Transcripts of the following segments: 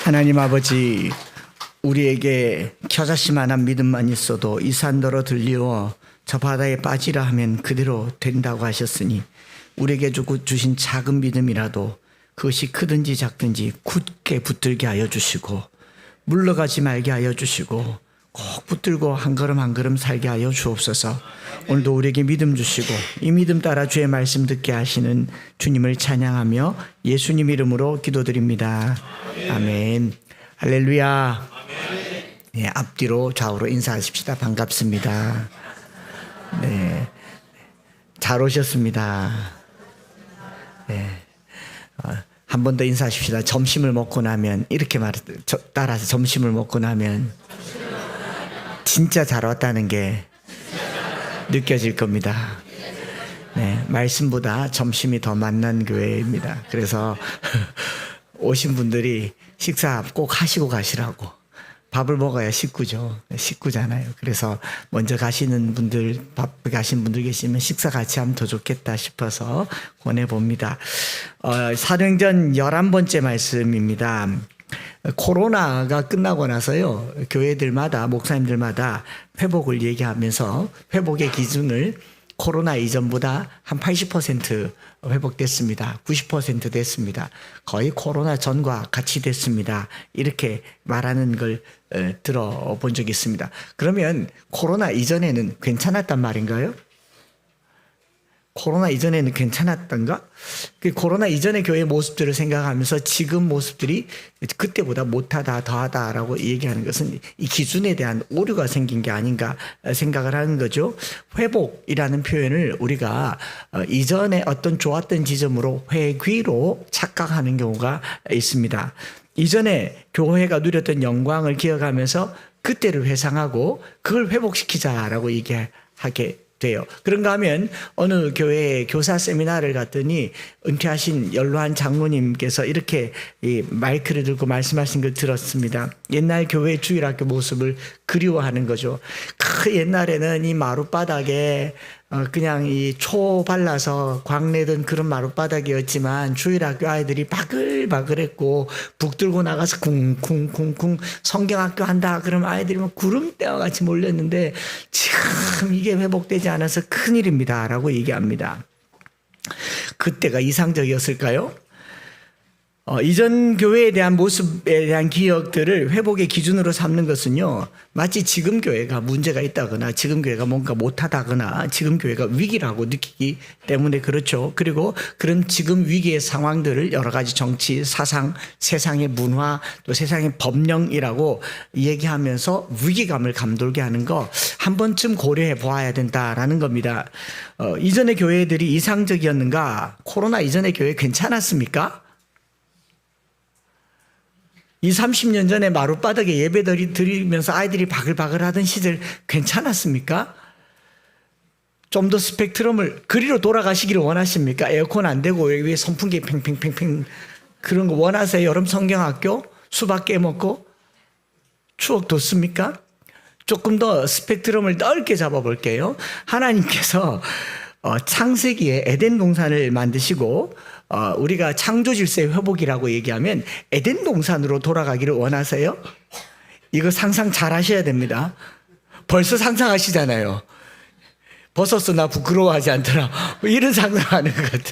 하나님 아버지, 우리에게 겨자씨만한 믿음만 있어도 이 산더러 들리어 저 바다에 빠지라 하면 그대로 된다고 하셨으니 우리에게 주신 작은 믿음이라도 그것이 크든지 작든지 굳게 붙들게 하여 주시고 물러가지 말게 하여 주시고 꼭 붙들고 한 걸음 한 걸음 살게 하여 주옵소서. 오늘도 우리에게 믿음 주시고 이 믿음 따라 주의 말씀 듣게 하시는 주님을 찬양하며 예수님 이름으로 기도드립니다. 아멘. 할렐루야. 네, 앞뒤로 좌우로 인사하십시다. 반갑습니다. 네, 잘 오셨습니다. 네, 한 번 더 인사하십시다. 점심을 먹고 나면 이렇게 따라서 점심을 먹고 나면 진짜 잘 왔다는 게 느껴질 겁니다. 네, 말씀보다 점심이 더 만난 교회입니다. 그래서 오신 분들이 식사 꼭 하시고 가시라고. 밥을 먹어야 식구죠. 식구잖아요. 그래서 먼저 가시는 분들, 밥 가신 분들 계시면 식사 같이 하면 더 좋겠다 싶어서 권해봅니다. 사도행전 11번째 말씀입니다. 코로나가 끝나고 나서요, 교회들마다, 목사님들마다 회복을 얘기하면서 회복의 기준을 코로나 이전보다 한 80% 회복됐습니다. 90% 됐습니다. 거의 코로나 전과 같이 됐습니다. 이렇게 말하는 걸 들어본 적이 있습니다. 그러면 코로나 이전에는 괜찮았단 말인가요? 코로나 이전에는 괜찮았던가? 그 코로나 이전의 교회 모습들을 생각하면서 지금 모습들이 그때보다 못하다, 더하다라고 얘기하는 것은 이 기준에 대한 오류가 생긴 게 아닌가 생각을 하는 거죠. 회복이라는 표현을 우리가 이전에 어떤 좋았던 지점으로 회귀로 착각하는 경우가 있습니다. 이전에 교회가 누렸던 영광을 기억하면서 그때를 회상하고 그걸 회복시키자라고 얘기하게 돼요. 그런가 하면 어느 교회에 교사 세미나를 갔더니 은퇴하신 연로한 장로님께서 이렇게 이 마이크를 들고 말씀하신 걸 들었습니다. 옛날 교회 주일학교 모습을 그리워하는 거죠. 그 옛날에는 이 마룻바닥에 그냥 이 초 발라서 광내던 그런 마룻바닥이었지만 주일학교 아이들이 바글바글했고 북 들고 나가서 쿵쿵쿵쿵 성경학교 한다 그러면 아이들이 막 구름대와 같이 몰렸는데 지금 이게 회복되지 않아서 큰일입니다 라고 얘기합니다. 그때가 이상적이었을까요? 이전 교회에 대한 모습에 대한 기억들을 회복의 기준으로 삼는 것은요, 마치 지금 교회가 문제가 있다거나 지금 교회가 뭔가 못하다거나 지금 교회가 위기라고 느끼기 때문에 그렇죠. 그리고 그런 지금 위기의 상황들을 여러 가지 정치, 사상, 세상의 문화, 또 세상의 법령이라고 얘기하면서 위기감을 감돌게 하는 거 한 번쯤 고려해 보아야 된다라는 겁니다. 이전의 교회들이 이상적이었는가? 코로나 이전의 교회 괜찮았습니까? 30년 전에 마룻바닥에 예배 드리면서 아이들이 바글바글 하던 시절 괜찮았습니까? 좀 더 스펙트럼을 그리로 돌아가시기를 원하십니까? 에어컨 안 되고 위에 선풍기 팽팽팽팽 그런 거 원하세요? 여름 성경학교? 수박 깨먹고? 추억 돋습니까? 조금 더 스펙트럼을 넓게 잡아볼게요. 하나님께서 창세기에 에덴 동산을 만드시고 우리가 창조 질서의 회복이라고 얘기하면 에덴 동산으로 돌아가기를 원하세요? 이거 상상 잘 하셔야 됩니다. 벌써 상상하시잖아요. 버섯은 나 부끄러워하지 않더라. 이런 상상하는 것 같아.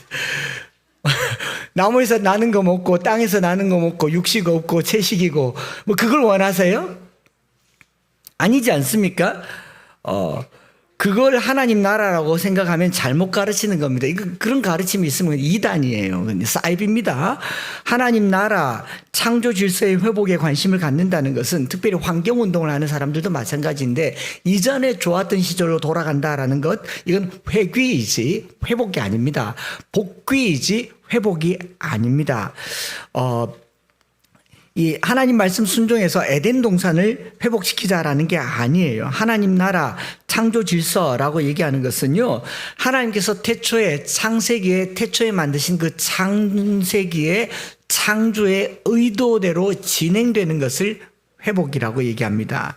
나무에서 나는 거 먹고 땅에서 나는 거 먹고 육식 없고 채식이고 뭐 그걸 원하세요? 아니지 않습니까? 그걸 하나님 나라라고 생각하면 잘못 가르치는 겁니다. 그런 가르침이 있으면 이단이에요. 사이비입니다. 하나님 나라, 창조 질서의 회복에 관심을 갖는다는 것은 특별히 환경운동을 하는 사람들도 마찬가지인데 이전에 좋았던 시절로 돌아간다라는 것, 이건 회귀이지 회복이 아닙니다. 복귀이지 회복이 아닙니다. 이 하나님 말씀 순종해서 에덴 동산을 회복시키자라는 게 아니에요. 하나님 나라 창조 질서라고 얘기하는 것은요, 하나님께서 태초에 창세기에 태초에 만드신 그 창세기의 창조의 의도대로 진행되는 것을 회복이라고 얘기합니다.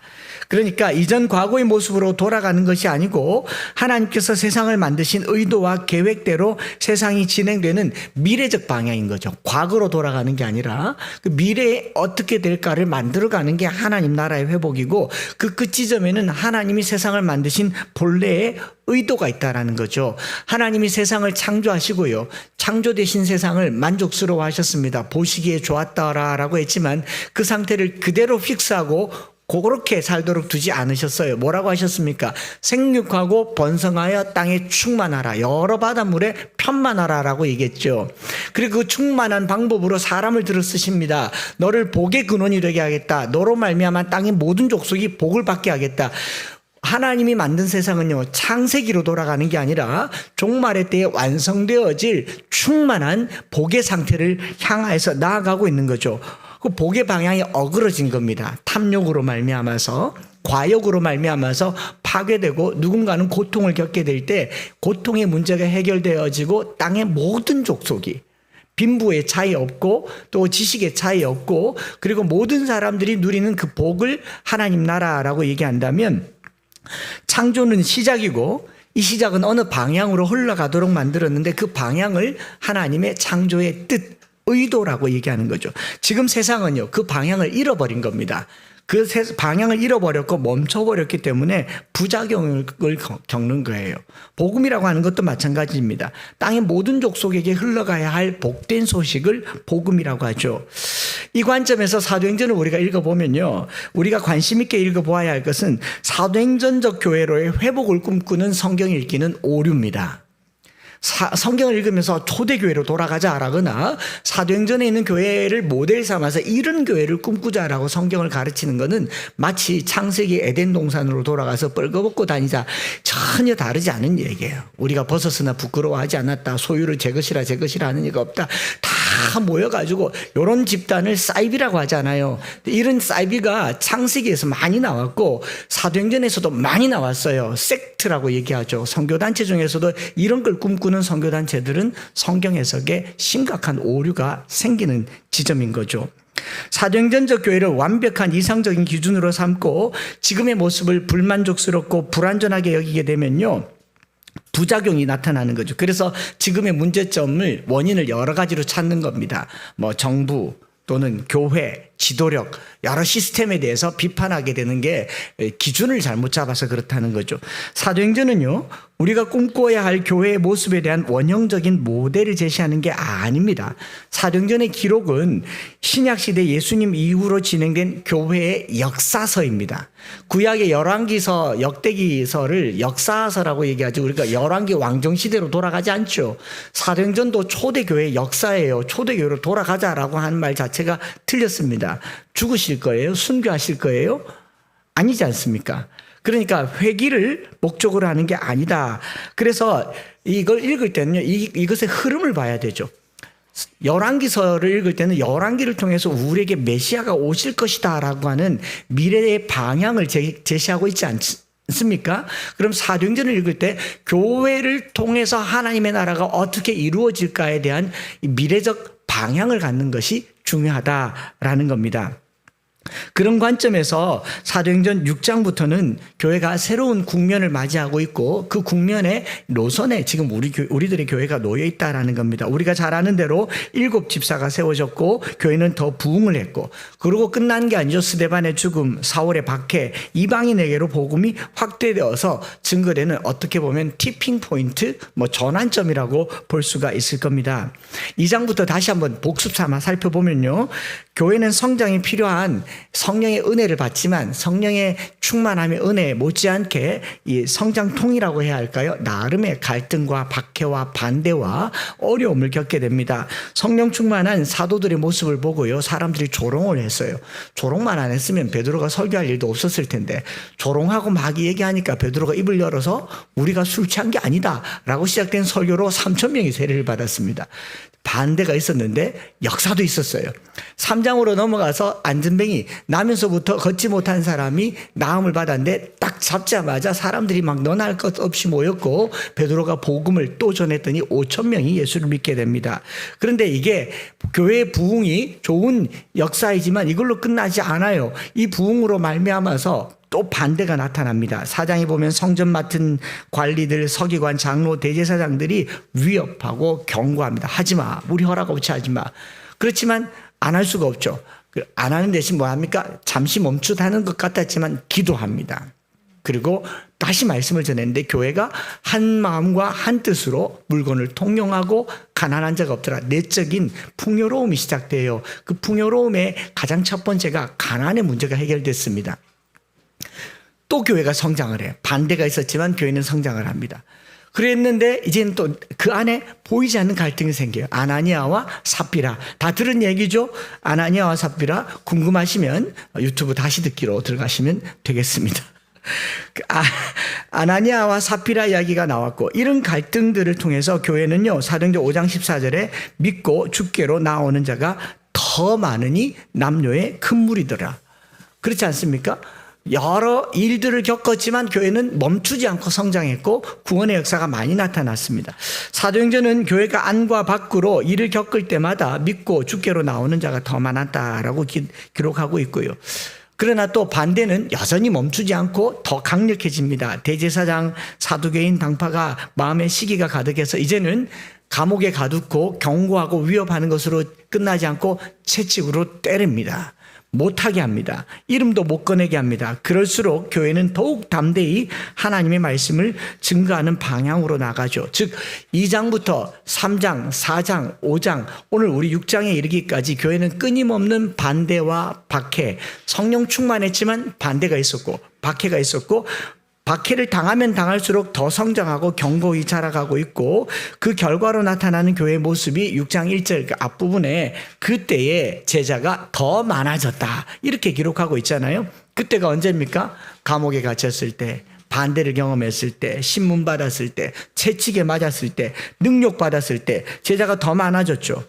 그러니까 이전 과거의 모습으로 돌아가는 것이 아니고 하나님께서 세상을 만드신 의도와 계획대로 세상이 진행되는 미래적 방향인 거죠. 과거로 돌아가는 게 아니라 그 미래에 어떻게 될까를 만들어가는 게 하나님 나라의 회복이고, 그 끝 지점에는 하나님이 세상을 만드신 본래의 의도가 있다라는 거죠. 하나님이 세상을 창조하시고요, 창조되신 세상을 만족스러워 하셨습니다. 보시기에 좋았다라고 했지만 그 상태를 그대로 픽스하고 그렇게 살도록 두지 않으셨어요. 뭐라고 하셨습니까? 생육하고 번성하여 땅에 충만하라, 여러 바닷물에 편만하라라고 얘기했죠. 그리고 그 충만한 방법으로 사람을 들어 쓰십니다. 너를 복의 근원이 되게 하겠다. 너로 말미암아 땅의 모든 족속이 복을 받게 하겠다. 하나님이 만든 세상은요, 창세기로 돌아가는 게 아니라 종말의 때에 완성되어질 충만한 복의 상태를 향하여서 나아가고 있는 거죠. 그 복의 방향이 어그러진 겁니다. 탐욕으로 말미암아서, 과욕으로 말미암아서 파괴되고 누군가는 고통을 겪게 될 때 고통의 문제가 해결되어지고 땅의 모든 족속이, 빈부의 차이 없고 또 지식의 차이 없고, 그리고 모든 사람들이 누리는 그 복을 하나님 나라라고 얘기한다면, 창조는 시작이고 이 시작은 어느 방향으로 흘러가도록 만들었는데 그 방향을 하나님의 창조의 뜻, 의도라고 얘기하는 거죠. 지금 세상은요, 그 방향을 잃어버린 겁니다. 그 방향을 잃어버렸고 멈춰버렸기 때문에 부작용을 겪는 거예요. 복음이라고 하는 것도 마찬가지입니다. 땅의 모든 족속에게 흘러가야 할 복된 소식을 복음이라고 하죠. 이 관점에서 사도행전을 우리가 읽어보면요, 우리가 관심 있게 읽어보아야 할 것은 사도행전적 교회로의 회복을 꿈꾸는 성경 읽기는 오류입니다. 성경을 읽으면서 초대교회로 돌아가자라거나 사도행전에 있는 교회를 모델 삼아서 이런 교회를 꿈꾸자라고 성경을 가르치는 것은 마치 창세기 에덴 동산으로 돌아가서 뻘거벗고 다니자, 전혀 다르지 않은 얘기예요. 우리가 벗었으나 부끄러워하지 않았다, 소유를 제 것이라 하는 이가 없다, 다 모여가지고 이런 집단을 사이비라고 하잖아요. 이런 사이비가 창세기에서 많이 나왔고 사도행전에서도 많이 나왔어요. 섹트라고 얘기하죠. 선교단체 중에서도 이런 걸 꿈꾸는 선교단체들은 성경 해석에 심각한 오류가 생기는 지점인 거죠. 사도행전적 교회를 완벽한 이상적인 기준으로 삼고 지금의 모습을 불만족스럽고 불완전하게 여기게 되면요, 부작용이 나타나는 거죠. 그래서 지금의 문제점을, 원인을 여러 가지로 찾는 겁니다. 뭐 정부 또는 교회, 지도력, 여러 시스템에 대해서 비판하게 되는 게 기준을 잘못 잡아서 그렇다는 거죠. 사도행전은요, 우리가 꿈꿔야 할 교회의 모습에 대한 원형적인 모델을 제시하는 게 아닙니다. 사도행전의 기록은 신약시대 예수님 이후로 진행된 교회의 역사서입니다. 구약의 열왕기서, 역대기서를 역사서라고 얘기하죠. 우리가 열왕기 왕정시대로 돌아가지 않죠. 사도행전도 초대교회의 역사예요. 초대교회로 돌아가자라고 하는 말 자체가 틀렸습니다. 죽으실 거예요? 순교하실 거예요? 아니지 않습니까? 그러니까 회기를 목적으로 하는 게 아니다. 그래서 이걸 읽을 때는요, 이것의 흐름을 봐야 되죠. 열왕기서를 읽을 때는 열왕기를 통해서 우리에게 메시아가 오실 것이다 라고 하는 미래의 방향을 제시하고 있지 않습니까? 그럼 사도행전을 읽을 때 교회를 통해서 하나님의 나라가 어떻게 이루어질까에 대한 미래적 방향을 갖는 것이 중요하다라는 겁니다. 그런 관점에서 사도행전 6장부터는 교회가 새로운 국면을 맞이하고 있고 그 국면의 노선에 지금 우리들의 교회가 놓여 있다라는 겁니다. 우리가 잘 아는 대로 7 집사가 세워졌고 교회는 더 부흥을 했고, 그리고 끝난 게 아니죠. 스데반의 죽음, 사울의 박해, 이방인에게로 복음이 확대되어서 증거되는, 어떻게 보면 티핑 포인트, 전환점이라고 볼 수가 있을 겁니다. 2장부터 다시 한번 복습 삼아 살펴보면요, 교회는 성장이 필요한 성령의 은혜를 받지만 성령의 충만함의 은혜 못지않게 이 성장통이라고 해야 할까요? 나름의 갈등과 박해와 반대와 어려움을 겪게 됩니다. 성령 충만한 사도들의 모습을 보고요, 사람들이 조롱을 했어요. 조롱만 안 했으면 베드로가 설교할 일도 없었을 텐데, 조롱하고 막 얘기하니까 베드로가 입을 열어서 우리가 술 취한 게 아니다 라고 시작된 설교로 3,000명이 세례를 받았습니다. 반대가 있었는데 역사도 있었어요. 3장으로 넘어가서 안전뱅이 사람이 나면서부터 걷지 못한 사람이 나음을 받았는데 딱 잡자마자 사람들이 막 너나 할 것 없이 모였고 베드로가 복음을 또 전했더니 5천 명이 예수를 믿게 됩니다. 그런데 이게 교회의 부흥이 좋은 역사이지만 이걸로 끝나지 않아요. 이 부흥으로 말미암아서 또 반대가 나타납니다. 4장에 보면 성전 맡은 관리들, 서기관, 장로, 대제사장들이 위협하고 경고합니다. 하지마. 우리 허락 없이 하지마. 그렇지만 안 할 수가 없죠. 안 하는 대신 뭐 합니까? 잠시 멈추다는 것 같았지만 기도합니다. 그리고 다시 말씀을 전했는데 교회가 한 마음과 한 뜻으로 물건을 통용하고 가난한 자가 없더라. 내적인 풍요로움이 시작돼요. 그 풍요로움의 가장 첫 번째가 가난의 문제가 해결됐습니다. 또 교회가 성장을 해요. 반대가 있었지만 교회는 성장을 합니다. 그랬는데 이제는 또 그 안에 보이지 않는 갈등이 생겨요. 아나니아와 삽비라. 다 들은 얘기죠. 아나니아와 삽비라 궁금하시면 유튜브 다시 듣기로 들어가시면 되겠습니다. 아나니아와 삽비라 이야기가 나왔고 이런 갈등들을 통해서 교회는요 사도행전 5장 14절에 믿고 주께로 나오는 자가 더 많으니 남녀의 큰 무리더라. 그렇지 않습니까? 여러 일들을 겪었지만 교회는 멈추지 않고 성장했고 구원의 역사가 많이 나타났습니다. 사도행전은 교회가 안과 밖으로 일을 겪을 때마다 믿고 주께로 나오는 자가 더 많았다라고 기록하고 있고요. 그러나 또 반대는 여전히 멈추지 않고 더 강력해집니다. 대제사장, 사두개인 당파가 마음의 시기가 가득해서 이제는 감옥에 가두고 경고하고 위협하는 것으로 끝나지 않고 채찍으로 때립니다. 못하게 합니다. 이름도 못 꺼내게 합니다. 그럴수록 교회는 더욱 담대히 하나님의 말씀을 증거하는 방향으로 나가죠. 즉 2장부터 3장, 4장, 5장, 오늘 우리 6장에 이르기까지 교회는 끊임없는 반대와 박해, 성령 충만했지만 반대가 있었고 박해가 있었고 박해를 당하면 당할수록 더 성장하고 견고히 자라가고 있고 그 결과로 나타나는 교회의 모습이 6장 1절 그 앞부분에 그때의 제자가 더 많아졌다 이렇게 기록하고 있잖아요. 그때가 언제입니까? 감옥에 갇혔을 때, 반대를 경험했을 때, 신문 받았을 때, 채찍에 맞았을 때, 능욕 받았을 때 제자가 더 많아졌죠.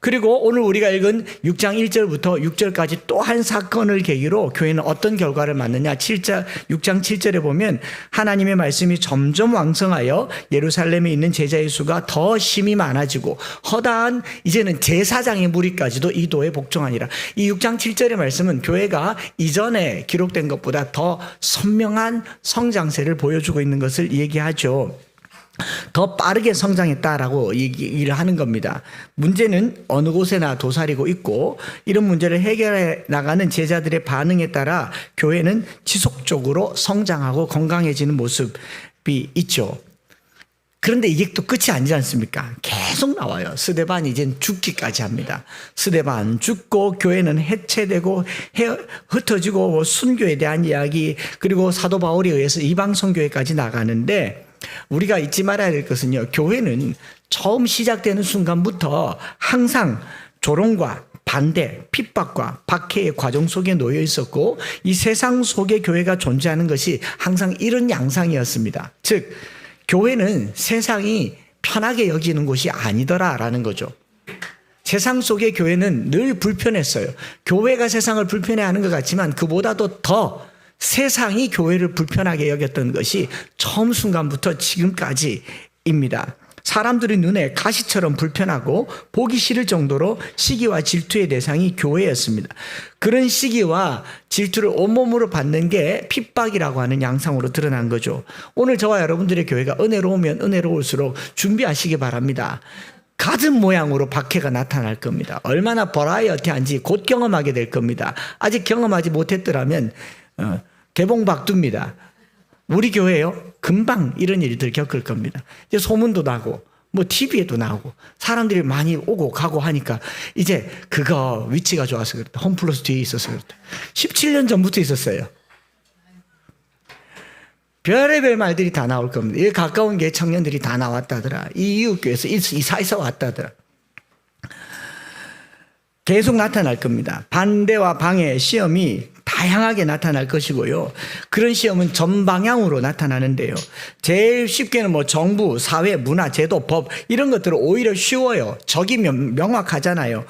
그리고 오늘 우리가 읽은 6장 1절부터 6절까지 또 한 사건을 계기로 교회는 어떤 결과를 맞느냐. 6장 7절에 보면 하나님의 말씀이 점점 왕성하여 예루살렘에 있는 제자의 수가 더 심히 많아지고 허다한 이제는 제사장의 무리까지도 이 도에 복종하니라. 이 6장 7절의 말씀은 교회가 이전에 기록된 것보다 더 선명한 성장세를 보여주고 있는 것을 얘기하죠. 더 빠르게 성장했다라고 얘기를 하는 겁니다. 문제는 어느 곳에나 도사리고 있고 이런 문제를 해결해 나가는 제자들의 반응에 따라 교회는 지속적으로 성장하고 건강해지는 모습이 있죠. 그런데 이게 또 끝이 아니지 않습니까? 계속 나와요. 스데반 이젠 죽기까지 합니다. 스데반 죽고 교회는 해체되고 흩어지고 순교에 대한 이야기 그리고 사도 바울에 의해서 이방 선교회까지 나가는데 우리가 잊지 말아야 될 것은요. 교회는 처음 시작되는 순간부터 항상 조롱과 반대, 핍박과 박해의 과정 속에 놓여 있었고 이 세상 속에 교회가 존재하는 것이 항상 이런 양상이었습니다. 즉 교회는 세상이 편하게 여기는 곳이 아니더라라는 거죠. 세상 속의 교회는 늘 불편했어요. 교회가 세상을 불편해하는 것 같지만 그보다도 더 세상이 교회를 불편하게 여겼던 것이 처음 순간부터 지금까지입니다. 사람들의 눈에 가시처럼 불편하고 보기 싫을 정도로 시기와 질투의 대상이 교회였습니다. 그런 시기와 질투를 온몸으로 받는 게 핍박이라고 하는 양상으로 드러난 거죠. 오늘 저와 여러분들의 교회가 은혜로우면 은혜로울수록 준비하시기 바랍니다. 같은 모양으로 박해가 나타날 겁니다. 얼마나 버라이어티한지 곧 경험하게 될 겁니다. 아직 경험하지 못했더라면 개봉박두입니다. 우리 교회요 금방 이런 일들 겪을 겁니다. 이제 소문도 나고 뭐 TV에도 나오고 사람들이 많이 오고 가고 하니까 이제 그거 위치가 좋아서 그렇다. 홈플러스 뒤에 있어서 그렇다. 17년 전부터 있었어요. 별의별 말들이 다 나올 겁니다. 이 가까운 게 청년들이 다 나왔다더라. 이 이웃교회에서 이사해서 왔다더라. 계속 나타날 겁니다. 반대와 방해, 시험이 다양하게 나타날 것이고요. 그런 시험은 전방향으로 나타나는데요. 제일 쉽게는 뭐 정부, 사회, 문화, 제도, 법 이런 것들은 오히려 쉬워요. 적이 명확하잖아요.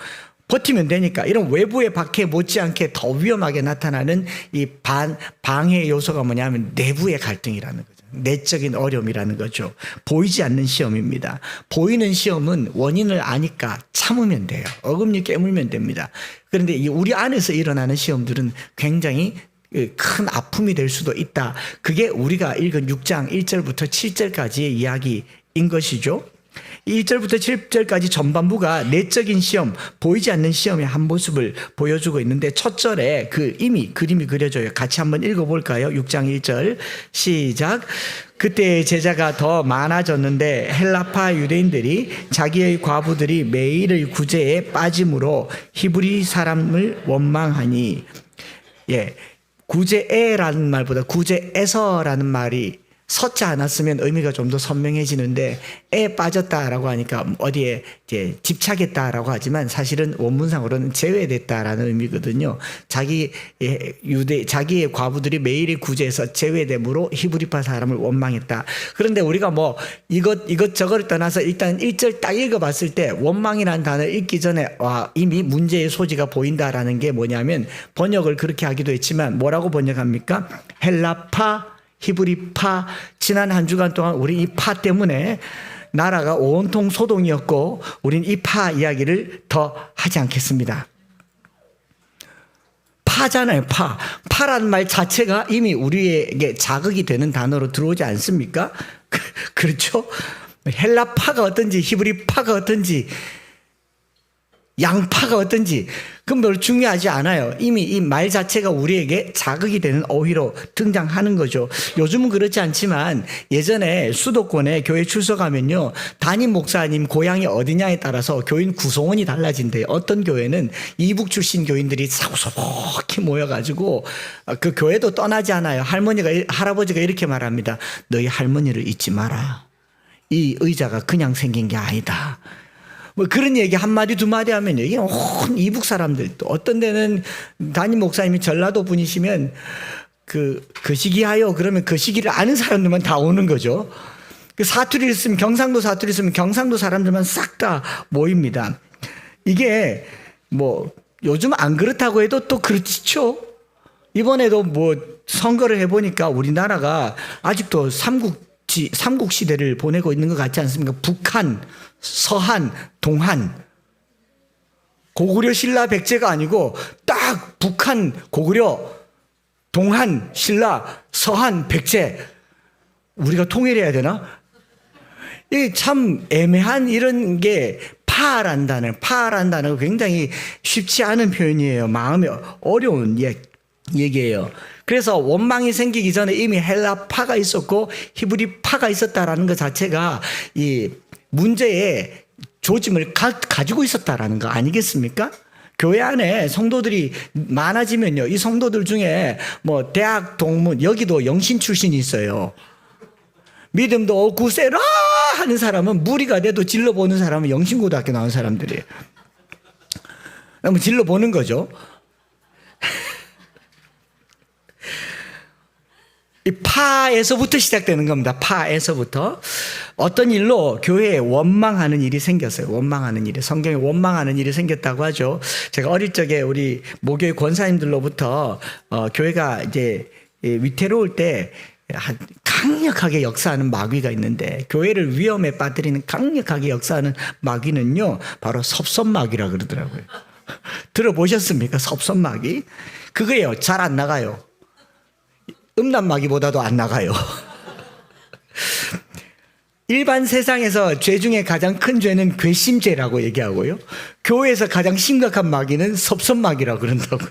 버티면 되니까. 이런 외부의 박해 못지않게 더 위험하게 나타나는 이 방해 요소가 뭐냐면 내부의 갈등이라는 거죠. 내적인 어려움이라는 거죠. 보이지 않는 시험입니다. 보이는 시험은 원인을 아니까 참으면 돼요. 어금니 깨물면 됩니다. 그런데 이 우리 안에서 일어나는 시험들은 굉장히 큰 아픔이 될 수도 있다. 그게 우리가 읽은 6장 1절부터 7절까지의 이야기인 것이죠. 1절부터 7절까지 전반부가 내적인 시험, 보이지 않는 시험의 한 모습을 보여주고 있는데 첫 절에 이미 그림이 그려져요. 같이 한번 읽어볼까요? 6장 1절 시작. 그때 제자가 더 많아졌는데 헬라파 유대인들이 자기의 과부들이 매일의 구제에 빠짐으로 히브리 사람을 원망하니, 구제에라는 말보다 구제에서라는 말이 서자 않았으면 의미가 좀 더 선명해지는데 에 빠졌다라고 하니까 어디에 이제 집착했다라고 하지만 사실은 원문상으로는 제외됐다라는 의미거든요. 자기의 과부들이 매일의 구제에서 제외됨으로 히브리파 사람을 원망했다. 그런데 우리가 뭐 이것저것을 떠나서 일단 1절 딱 읽어봤을 때 원망이라는 단어를 읽기 전에 이미 문제의 소지가 보인다라는 게 뭐냐면 번역을 그렇게 하기도 했지만 뭐라고 번역합니까? 헬라파 히브리파. 지난 한 주간 동안 우리 이 파 때문에 나라가 온통 소동이었고 우린 이 파 이야기를 더 하지 않겠습니다. 파잖아요. 파라는 말 자체가 이미 우리에게 자극이 되는 단어로 들어오지 않습니까? 그렇죠? 헬라파가 어떤지 히브리파가 어떤지 양파가 어떤지 그건 별로 중요하지 않아요. 이미 이 말 자체가 우리에게 자극이 되는 어휘로 등장하는 거죠. 요즘은 그렇지 않지만 예전에 수도권에 교회 출석하면요, 담임 목사님 고향이 어디냐에 따라서 교인 구성원이 달라진대요. 어떤 교회는 이북 출신 교인들이 사고소복히 모여가지고 그 교회도 떠나지 않아요. 할아버지가 이렇게 말합니다. 너희 할머니를 잊지 마라. 이 의자가 그냥 생긴 게 아니다. 뭐 그런 얘기 한마디 두마디 하면 이게 온 이북 사람들, 또 어떤 데는 담임 목사님이 전라도 분이시면 그 시기하여 그러면 그 시기를 아는 사람들만 다 오는 거죠. 그 사투리를 쓰면 경상도 사투리 쓰면 경상도 사람들만 싹 다 모입니다. 이게 뭐 요즘 안 그렇다고 해도 또 그렇죠. 이번에도 뭐 선거를 해보니까 우리나라가 아직도 삼국 시대를 보내고 있는 것 같지 않습니까? 북한, 서한, 동한. 고구려, 신라, 백제가 아니고 딱 북한, 고구려, 동한, 신라, 서한, 백제. 우리가 통일해야 되나? 이게 참 애매한 이런 게 파란 단어가 굉장히 쉽지 않은 표현이에요. 마음이 어려운 얘기예요. 그래서 원망이 생기기 전에 이미 헬라파가 있었고 히브리파가 있었다라는 것 자체가 이 문제의 조짐을 가지고 있었다라는 거 아니겠습니까? 교회 안에 성도들이 많아지면요, 이 성도들 중에 뭐 대학 동문, 여기도 영신 출신이 있어요. 믿음도 없고 세라 하는 사람은, 무리가 돼도 질러보는 사람은 영신고등학교 나온 사람들이에요. 그럼 질러보는 거죠. 이 파에서부터 시작되는 겁니다. 파에서부터. 어떤 일로 교회에 원망하는 일이 생겼어요. 성경에 원망하는 일이 생겼다고 하죠. 제가 어릴 적에 우리 모교회 권사님들로부터 교회가 이제 위태로울 때 강력하게 역사하는 마귀가 있는데, 교회를 위험에 빠뜨리는 강력하게 역사하는 마귀는요, 바로 섭섭마귀라 그러더라고요. 들어보셨습니까? 섭섭마귀? 그거예요. 잘 안 나가요. 음란마귀보다도 안 나가요. 일반 세상에서 죄 중에 가장 큰 죄는 괘씸죄라고 얘기하고요, 교회에서 가장 심각한 마귀는 섭섭마귀라고 그런다고요.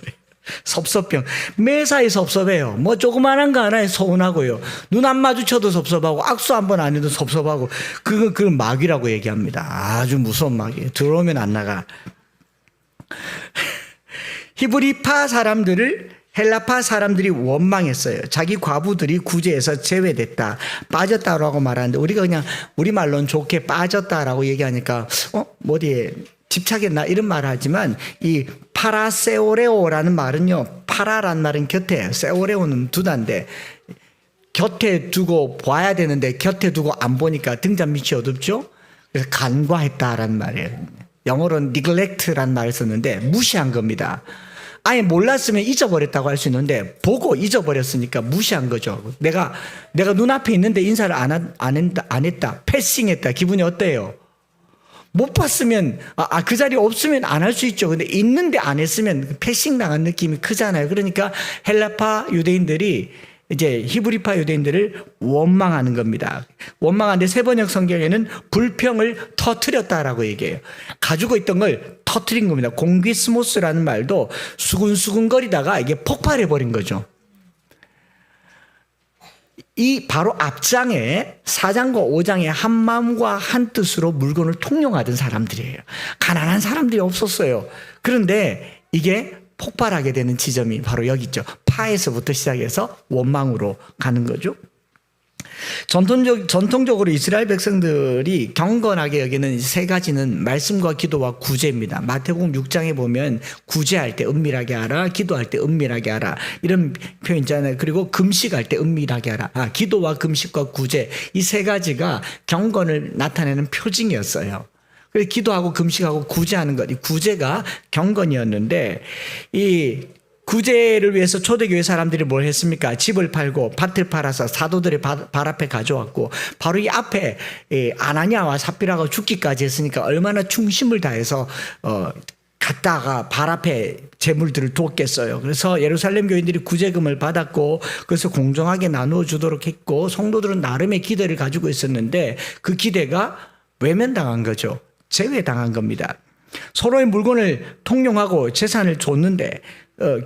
섭섭병. 매사에 섭섭해요. 뭐 조그만한 거 하나에 서운하고요, 눈 안 마주쳐도 섭섭하고, 악수 한 번 안 해도 섭섭하고, 그건 마귀라고 얘기합니다. 아주 무서운 마귀. 들어오면 안 나가. 히브리파 사람들을 헬라파 사람들이 원망했어요. 자기 과부들이 구제에서 제외됐다, 빠졌다라고 말하는데, 우리가 그냥 우리말로는 좋게 빠졌다라고 얘기하니까 어디에 집착했나 이런 말을 하지만, 이 파라세오레오라는 말은요, 파라란 말은 곁에, 세오레오는 두다인데 곁에 두고 봐야 되는데 곁에 두고 안 보니까 등잔 밑이 어둡죠. 그래서 간과했다라는 말이에요. 영어로는 neglect라는 말을 썼는데 무시한 겁니다. 아예 몰랐으면 잊어버렸다고 할 수 있는데 보고 잊어버렸으니까 무시한 거죠. 내가 눈앞에 있는데 인사를 안 했다. 패싱했다. 기분이 어때요? 못 봤으면 그 자리에 없으면 안 할 수 있죠. 근데 있는데 안 했으면 패싱 당한 느낌이 크잖아요. 그러니까 헬라파 유대인들이 이제 히브리파 유대인들을 원망하는 겁니다. 원망하는데 세번역 성경에는 불평을 터뜨렸다라고 얘기해요. 가지고 있던 걸 터뜨린 겁니다. 공기스모스라는 말도 수근수근거리다가 이게 폭발해 버린 거죠. 이 바로 앞장에 4장과 5장에 한 마음과 한 뜻으로 물건을 통용하던 사람들이에요. 가난한 사람들이 없었어요. 그런데 이게 폭발하게 되는 지점이 바로 여기 있죠. 파에서부터 시작해서 원망으로 가는 거죠. 전통적으로 이스라엘 백성들이 경건하게 여기는 세 가지는 말씀과 기도와 구제입니다. 마태복음 6장에 보면 구제할 때 은밀하게 하라, 기도할 때 은밀하게 하라 이런 표현 있잖아요. 그리고 금식할 때 은밀하게 하라. 기도와 금식과 구제 이 세 가지가 경건을 나타내는 표징이었어요. 그래서 기도하고 금식하고 구제하는 것, 이 구제가 경건이었는데 이 구제를 위해서 초대교회 사람들이 뭘 했습니까? 집을 팔고 밭을 팔아서 사도들의 발 앞에 가져왔고 바로 이 앞에 아나니아와 삽비라가 죽기까지 했으니까 얼마나 충심을 다해서 갔다가 발 앞에 재물들을 두었겠어요. 그래서 예루살렘 교인들이 구제금을 받았고 그래서 공정하게 나누어 주도록 했고 성도들은 나름의 기대를 가지고 있었는데 그 기대가 외면당한 거죠. 제외당한 겁니다. 서로의 물건을 통용하고 재산을 줬는데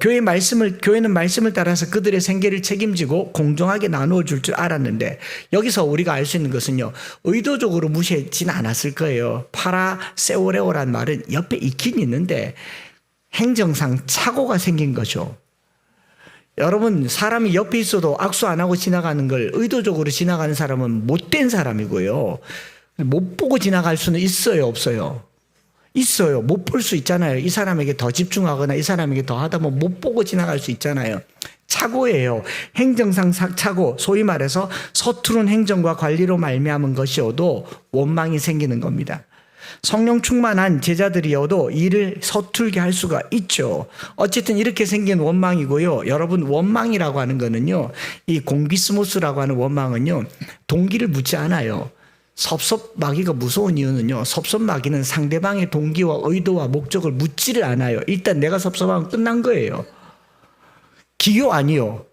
교회는 말씀을 따라서 그들의 생계를 책임지고 공정하게 나누어 줄 줄 알았는데 여기서 우리가 알 수 있는 것은요. 의도적으로 무시했지는 않았을 거예요. 파라세오레오란 말은 옆에 있긴 있는데 행정상 착오가 생긴 거죠. 여러분 사람이 옆에 있어도 악수 안 하고 지나가는 걸 의도적으로 지나가는 사람은 못된 사람이고요. 못 보고 지나갈 수는 있어요, 없어요? 있어요. 못 볼 수 있잖아요. 이 사람에게 더 집중하거나 이 사람에게 더 하다 보면 못 보고 지나갈 수 있잖아요. 착오예요. 행정상 착오, 소위 말해서 서투른 행정과 관리로 말미암은 것이어도 원망이 생기는 겁니다. 성령 충만한 제자들이어도 일을 서툴게 할 수가 있죠. 어쨌든 이렇게 생긴 원망이고요. 여러분 원망이라고 하는 거는요. 이 공기스모스라고 하는 원망은요. 동기를 묻지 않아요. 섭섭마귀가 무서운 이유는요. 섭섭마귀는 상대방의 동기와 의도와 목적을 묻지를 않아요. 일단 내가 섭섭하면 끝난 거예요. 기교 아니요.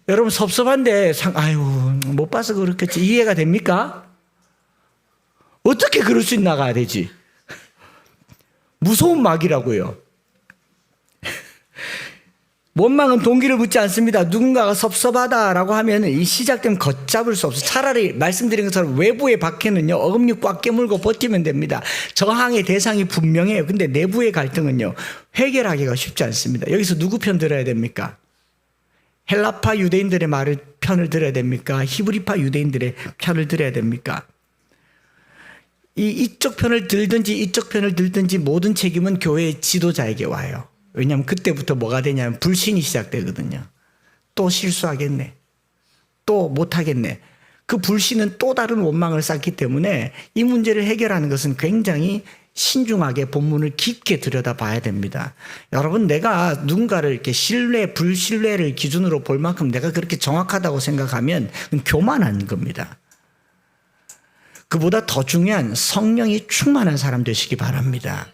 여러분 섭섭한데 못 봐서 그렇겠지. 이해가 됩니까? 어떻게 그럴 수 있나가 되지. 무서운 마귀라고요. 원망은 동기를 묻지 않습니다. 누군가가 섭섭하다라고 하면 이 시작되면 걷잡을 수 없어요. 차라리 말씀드린 것처럼 외부의 박해는요. 어금니 꽉 깨물고 버티면 됩니다. 저항의 대상이 분명해요. 근데 내부의 갈등은요. 해결하기가 쉽지 않습니다. 여기서 누구 편 들어야 됩니까? 헬라파 유대인들의 편을 들어야 됩니까? 히브리파 유대인들의 편을 들어야 됩니까? 이쪽 편을 들든지 이쪽 편을 들든지 모든 책임은 교회의 지도자에게 와요. 왜냐하면 그때부터 뭐가 되냐면 불신이 시작되거든요. 또 실수하겠네. 또 못하겠네. 그 불신은 또 다른 원망을 쌓기 때문에 이 문제를 해결하는 것은 굉장히 신중하게 본문을 깊게 들여다봐야 됩니다. 여러분 내가 누군가를 이렇게 신뢰, 불신뢰를 기준으로 볼 만큼 내가 그렇게 정확하다고 생각하면 교만한 겁니다. 그보다 더 중요한 성령이 충만한 사람 되시기 바랍니다.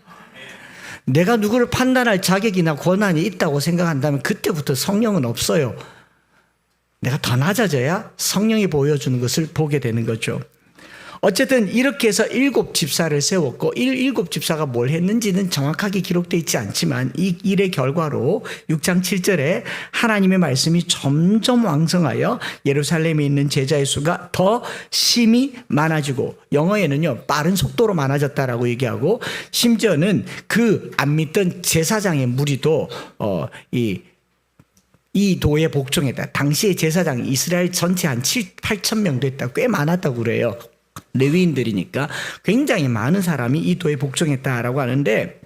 내가 누구를 판단할 자격이나 권한이 있다고 생각한다면 그때부터 성령은 없어요. 내가 더 낮아져야 성령이 보여주는 것을 보게 되는 거죠. 어쨌든 이렇게 해서 7 집사를 세웠고 7 집사가 뭘 했는지는 정확하게 기록되어 있지 않지만 이 일의 결과로 6장 7절에 하나님의 말씀이 점점 왕성하여 예루살렘에 있는 제자의 수가 더 심히 많아지고 영어에는요 빠른 속도로 많아졌다라고 얘기하고 심지어는 그 안 믿던 제사장의 무리도 이 도에 복종했다. 당시의 제사장 이스라엘 전체 한 8천 명 됐다. 꽤 많았다고 그래요. 레위인들이니까 굉장히 많은 사람이 이 도에 복종했다라고 하는데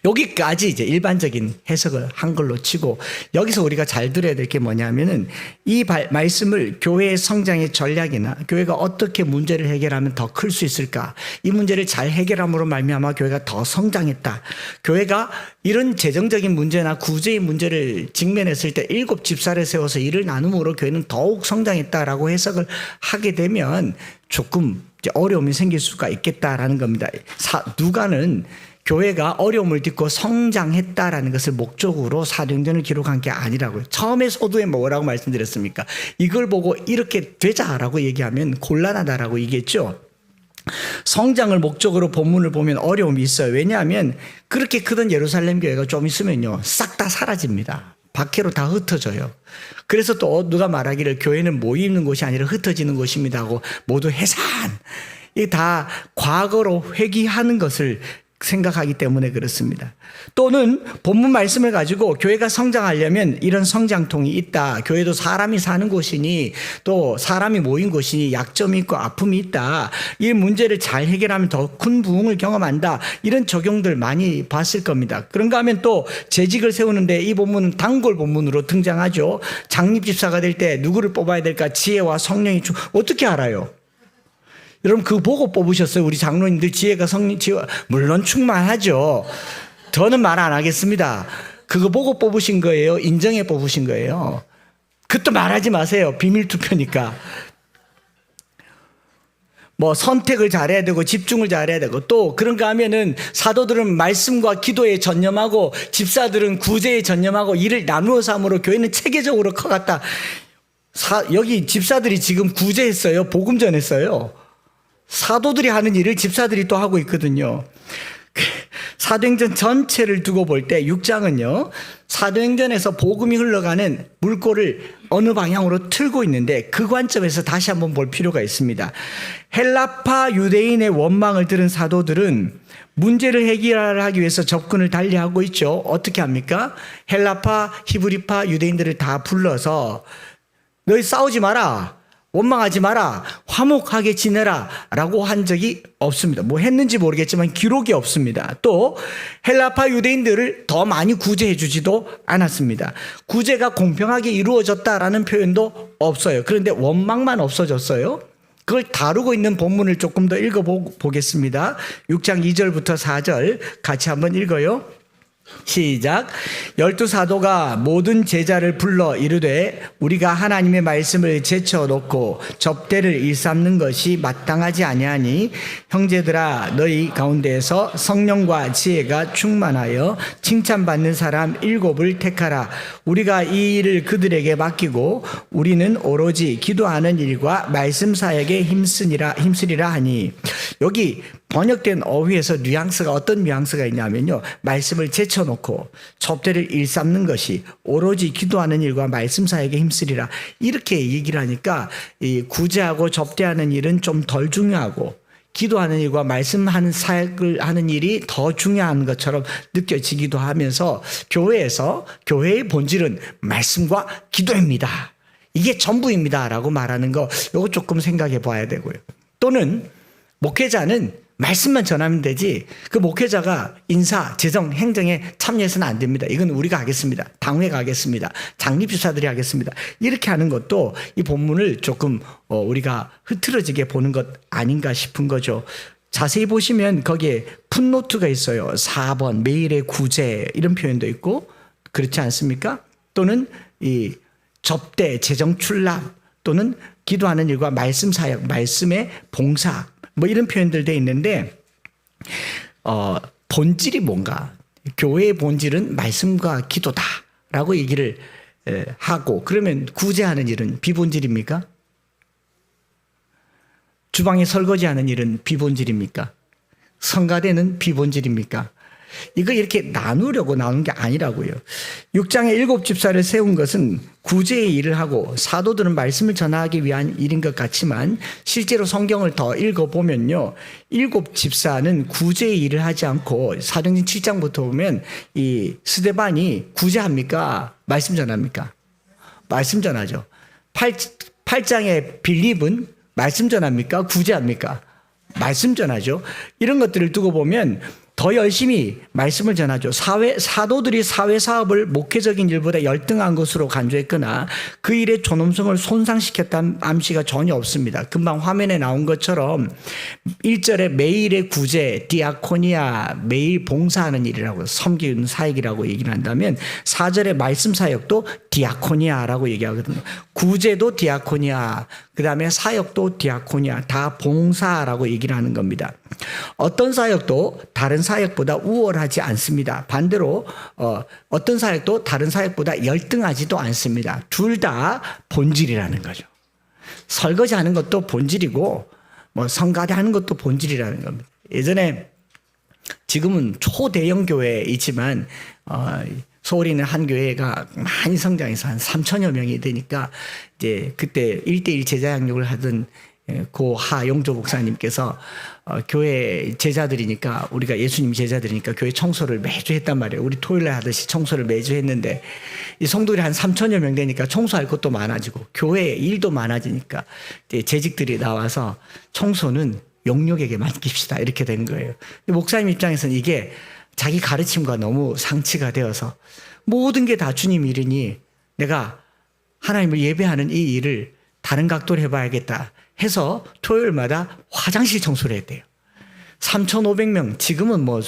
여기까지 이제 일반적인 해석을 한 걸로 치고, 여기서 우리가 잘 들어야 될 게 뭐냐면은 이 말씀을 교회의 성장의 전략이나 교회가 어떻게 문제를 해결하면 더 클 수 있을까, 이 문제를 잘 해결함으로 말미암아 교회가 더 성장했다, 교회가 이런 재정적인 문제나 구제의 문제를 직면했을 때 7 집사를 세워서 일을 나눔으로 교회는 더욱 성장했다라고 해석을 하게 되면 조금 이제 어려움이 생길 수가 있겠다라는 겁니다. 누가는 교회가 어려움을 딛고 성장했다라는 것을 목적으로 사도행전을 기록한 게 아니라고요. 처음에 서두에 뭐라고 말씀드렸습니까? 이걸 보고 이렇게 되자라고 얘기하면 곤란하다라고 얘기했죠. 성장을 목적으로 본문을 보면 어려움이 있어요. 왜냐하면 그렇게 크던 예루살렘 교회가 좀 있으면요, 싹 다 사라집니다. 밖으로 다 흩어져요. 그래서 또 누가 말하기를 교회는 모이는 곳이 아니라 흩어지는 곳입니다 하고 모두 해산. 이게 다 과거로 회귀하는 것을 생각하기 때문에 그렇습니다. 또는 본문 말씀을 가지고 교회가 성장하려면 이런 성장통이 있다, 교회도 사람이 사는 곳이니 또 사람이 모인 곳이니 약점이 있고 아픔이 있다, 이 문제를 잘 해결하면 더 큰 부흥을 경험한다, 이런 적용들 많이 봤을 겁니다. 그런가 하면 또 재직을 세우는데 이 본문은 단골 본문으로 등장하죠. 장립집사가 될 때 누구를 뽑아야 될까? 지혜와 성령이 어떻게 알아요? 여러분 그거 보고 뽑으셨어요? 우리 장로님들 지혜가 물론 충만하죠. 저는 말 안 하겠습니다. 그거 보고 뽑으신 거예요? 인정해 뽑으신 거예요? 그것도 말하지 마세요. 비밀 투표니까. 뭐 선택을 잘해야 되고 집중을 잘해야 되고, 또 그런가 하면은 사도들은 말씀과 기도에 전념하고 집사들은 구제에 전념하고 일을 나누어서 함으로 교회는 체계적으로 커갔다. 여기 집사들이 지금 구제했어요? 복음 전했어요? 사도들이 하는 일을 집사들이 또 하고 있거든요. 사도행전 전체를 두고 볼 때 6장은요, 사도행전에서 복음이 흘러가는 물꼬를 어느 방향으로 틀고 있는데 그 관점에서 다시 한번 볼 필요가 있습니다. 헬라파 유대인의 원망을 들은 사도들은 문제를 해결하기 위해서 접근을 달리하고 있죠. 어떻게 합니까? 헬라파, 히브리파 유대인들을 다 불러서 너희 싸우지 마라, 원망하지 마라, 화목하게 지내라 라고 한 적이 없습니다. 뭐 했는지 모르겠지만 기록이 없습니다. 또 헬라파 유대인들을 더 많이 구제해 주지도 않았습니다. 구제가 공평하게 이루어졌다라는 표현도 없어요. 그런데 원망만 없어졌어요. 그걸 다루고 있는 본문을 조금 더 읽어보겠습니다. 6장 2절부터 4절 같이 한번 읽어요. 시작. 12사도가 모든 제자를 불러 이르되 우리가 하나님의 말씀을 제쳐놓고 접대를 일삼는 것이 마땅하지 아니하니 형제들아, 너희 가운데에서 성령과 지혜가 충만하여 칭찬받는 사람 7을 택하라. 우리가 이 일을 그들에게 맡기고 우리는 오로지 기도하는 일과 말씀 사역에 힘쓰리라 하니, 여기 번역된 어휘에서 뉘앙스가 어떤 뉘앙스가 있냐면요, 말씀을 제쳐놓고 접대를 일삼는 것이 오로지 기도하는 일과 말씀 사역에 힘쓰리라, 이렇게 얘기를 하니까 이 구제하고 접대하는 일은 좀 덜 중요하고 기도하는 일과 말씀하는 사역을 하는 일이 더 중요한 것처럼 느껴지기도 하면서 교회에서 교회의 본질은 말씀과 기도입니다, 이게 전부입니다 라고 말하는 거, 이거 조금 생각해 봐야 되고요. 또는 목회자는 말씀만 전하면 되지 그 목회자가 인사, 재정, 행정에 참여해서는 안 됩니다. 이건 우리가 하겠습니다. 당회가 하겠습니다. 장립집사들이 하겠습니다. 이렇게 하는 것도 이 본문을 조금 우리가 흐트러지게 보는 것 아닌가 싶은 거죠. 자세히 보시면 거기에 풋노트가 있어요. 4번 매일의 구제 이런 표현도 있고, 그렇지 않습니까? 또는 이 접대, 재정 출납, 또는 기도하는 일과 말씀 사역, 말씀의 봉사, 뭐 이런 표현들 돼 있는데, 본질이 뭔가? 교회의 본질은 말씀과 기도다라고 얘기를 하고, 그러면 구제하는 일은 비본질입니까? 주방에 설거지하는 일은 비본질입니까? 성가대는 비본질입니까? 이거 이렇게 나누려고 나눈 게 아니라고요. 6장에 7 집사를 세운 것은 구제의 일을 하고 사도들은 말씀을 전하기 위한 일인 것 같지만, 실제로 성경을 더 읽어보면요, 7 집사는 구제의 일을 하지 않고 사도행전 7장부터 보면 이 스데반이 구제합니까? 말씀 전합니까? 말씀 전하죠. 8장의 빌립은 말씀 전합니까? 구제합니까? 말씀 전하죠. 이런 것들을 두고 보면 더 열심히 말씀을 전하죠. 사도들이 사회사업을 목회적인 일보다 열등한 것으로 간주했거나 그 일의 존엄성을 손상시켰다는 암시가 전혀 없습니다. 금방 화면에 나온 것처럼 1절에 매일의 구제, 디아코니아, 매일 봉사하는 일이라고 섬기는 사역이라고 얘기를 한다면 4절의 말씀 사역도 디아코니아라고 얘기하거든요. 구제도 디아코니아, 그 다음에 사역도 디아코니아, 다 봉사라고 얘기를 하는 겁니다. 어떤 사역도 다른 사역보다 우월하지 않습니다. 반대로 어떤 사역도 다른 사역보다 열등하지도 않습니다. 둘 다 본질이라는 거죠. 설거지하는 것도 본질이고 뭐 성가대하는 것도 본질이라는 겁니다. 예전에 지금은 초대형 교회이지만 서울에 있는 한 교회가 많이 성장해서 한 3천여 명이 되니까 이제 그때 1:1 제자 양육을 하던 고 하용조 목사님께서 교회 제자들이니까 우리가 예수님 제자들이니까 교회 청소를 매주 했단 말이에요. 우리 토요일에 하듯이 청소를 매주 했는데 이 성도들이 한 3천여 명 되니까 청소할 것도 많아지고 교회 일도 많아지니까 이제 재직들이 나와서 청소는 용역에게 맡깁시다 이렇게 된 거예요. 목사님 입장에서는 이게 자기 가르침과 너무 상치가 되어서 모든 게 다 주님 일이니 내가 하나님을 예배하는 이 일을 다른 각도로 해봐야겠다 해서 토요일마다 화장실 청소를 했대요. 3,500명, 지금은 뭐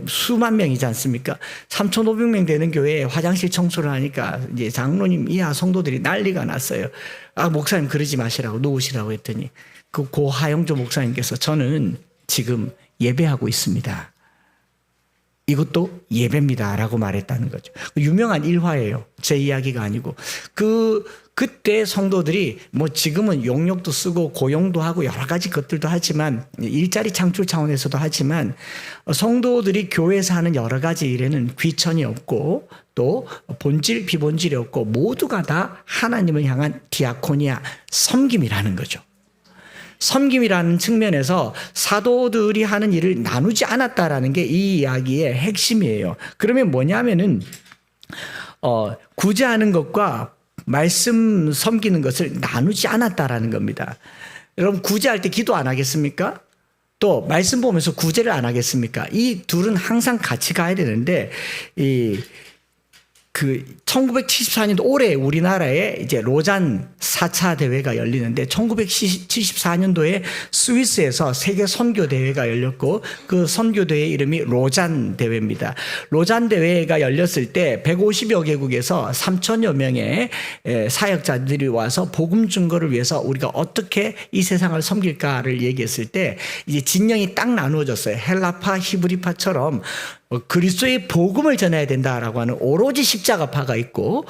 수만 명이지 않습니까? 3,500명 되는 교회에 화장실 청소를 하니까 이제 장로님 이하 성도들이 난리가 났어요. 아, 목사님 그러지 마시라고 놓으시라고 했더니 그 고 하용조 목사님께서 저는 지금 예배하고 있습니다. 이것도 예배입니다 라고 말했다는 거죠. 유명한 일화예요. 제 이야기가 아니고. 그때 성도들이 뭐 지금은 용역도 쓰고 고용도 하고 여러 가지 것들도 하지만 일자리 창출 차원에서도 하지만 성도들이 교회에서 하는 여러 가지 일에는 귀천이 없고 또 본질 비본질이 없고 모두가 다 하나님을 향한 디아코니아 섬김이라는 거죠. 섬김이라는 측면에서 사도들이 하는 일을 나누지 않았다라는 게 이 이야기의 핵심이에요. 그러면 뭐냐면은 구제하는 것과 말씀 섬기는 것을 나누지 않았다라는 겁니다. 여러분 구제할 때 기도 안 하겠습니까? 또 말씀 보면서 구제를 안 하겠습니까? 이 둘은 항상 같이 가야 되는데 1974년도 올해 우리나라에 이제 로잔 4차 대회가 열리는데 1974년도에 스위스에서 세계 선교 대회가 열렸고 그 선교 대회 이름이 로잔 대회입니다. 로잔 대회가 열렸을 때 150여 개국에서 3천여 명의 사역자들이 와서 복음 증거를 위해서 우리가 어떻게 이 세상을 섬길까를 얘기했을 때 이제 진영이 딱 나누어졌어요. 헬라파, 히브리파처럼 그리스도의 복음을 전해야 된다라고 하는 오로지 십자가파가 있고,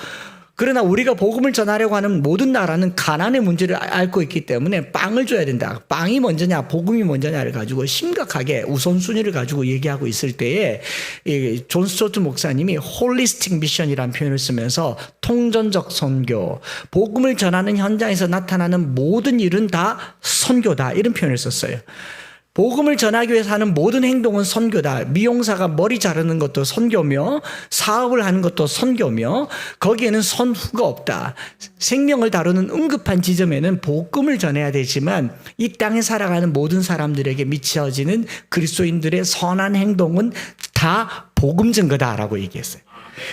그러나 우리가 복음을 전하려고 하는 모든 나라는 가난의 문제를 앓고 있기 때문에 빵을 줘야 된다. 빵이 먼저냐 복음이 먼저냐를 가지고 심각하게 우선순위를 가지고 얘기하고 있을 때에 존 스토트 목사님이 홀리스틱 미션이라는 표현을 쓰면서 통전적 선교, 복음을 전하는 현장에서 나타나는 모든 일은 다 선교다 이런 표현을 썼어요. 복음을 전하기 위해서 하는 모든 행동은 선교다. 미용사가 머리 자르는 것도 선교며 사업을 하는 것도 선교며 거기에는 선후가 없다. 생명을 다루는 응급한 지점에는 복음을 전해야 되지만 이 땅에 살아가는 모든 사람들에게 미쳐지는 그리스도인들의 선한 행동은 다 복음 증거다라고 얘기했어요.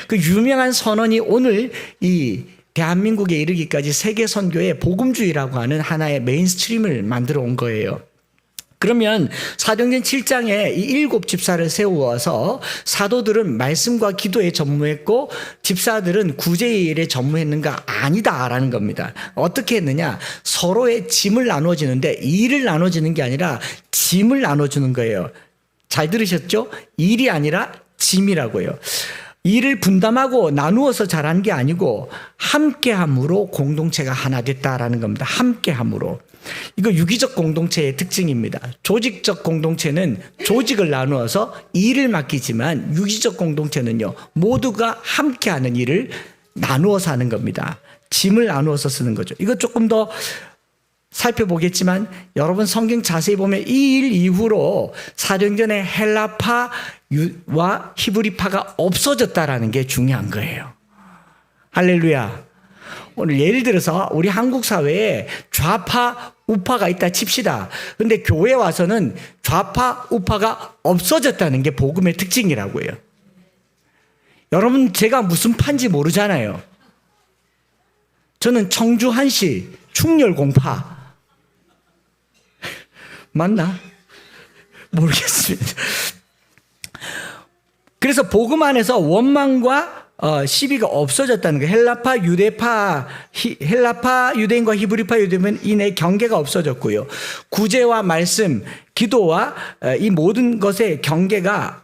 그 유명한 선언이 오늘 이 대한민국에 이르기까지 세계 선교의 복음주의라고 하는 하나의 메인스트림을 만들어 온 거예요. 그러면 사도행전 7장에 이 7 집사를 세워서 사도들은 말씀과 기도에 전무했고 집사들은 구제의 일에 전무했는가? 아니다라는 겁니다. 어떻게 했느냐? 서로의 짐을 나눠주는데 일을 나눠주는 게 아니라 짐을 나눠주는 거예요. 잘 들으셨죠? 일이 아니라 짐이라고요. 일을 분담하고 나누어서 잘한 게 아니고 함께함으로 공동체가 하나 됐다라는 겁니다. 함께함으로. 이거 유기적 공동체의 특징입니다. 조직적 공동체는 조직을 나누어서 일을 맡기지만 유기적 공동체는요, 모두가 함께하는 일을 나누어서 하는 겁니다. 짐을 나누어서 쓰는 거죠. 이거 조금 더 살펴보겠지만 여러분 성경 자세히 보면 이 일 이후로 사도행전에 헬라파와 히브리파가 없어졌다라는 게 중요한 거예요. 할렐루야. 오늘 예를 들어서 우리 한국 사회에 좌파, 우파가 있다 칩시다. 근데 교회 와서는 좌파, 우파가 없어졌다는 게 복음의 특징이라고요. 여러분, 제가 무슨 파인지 모르잖아요. 저는 청주 한시 충렬공파. 맞나? 모르겠습니다. 그래서 복음 안에서 원망과 시비가 없어졌다는 거. 헬라파 유대인과 히브리파 유대인의 경계가 없어졌고요. 구제와 말씀, 기도와 이 모든 것의 경계가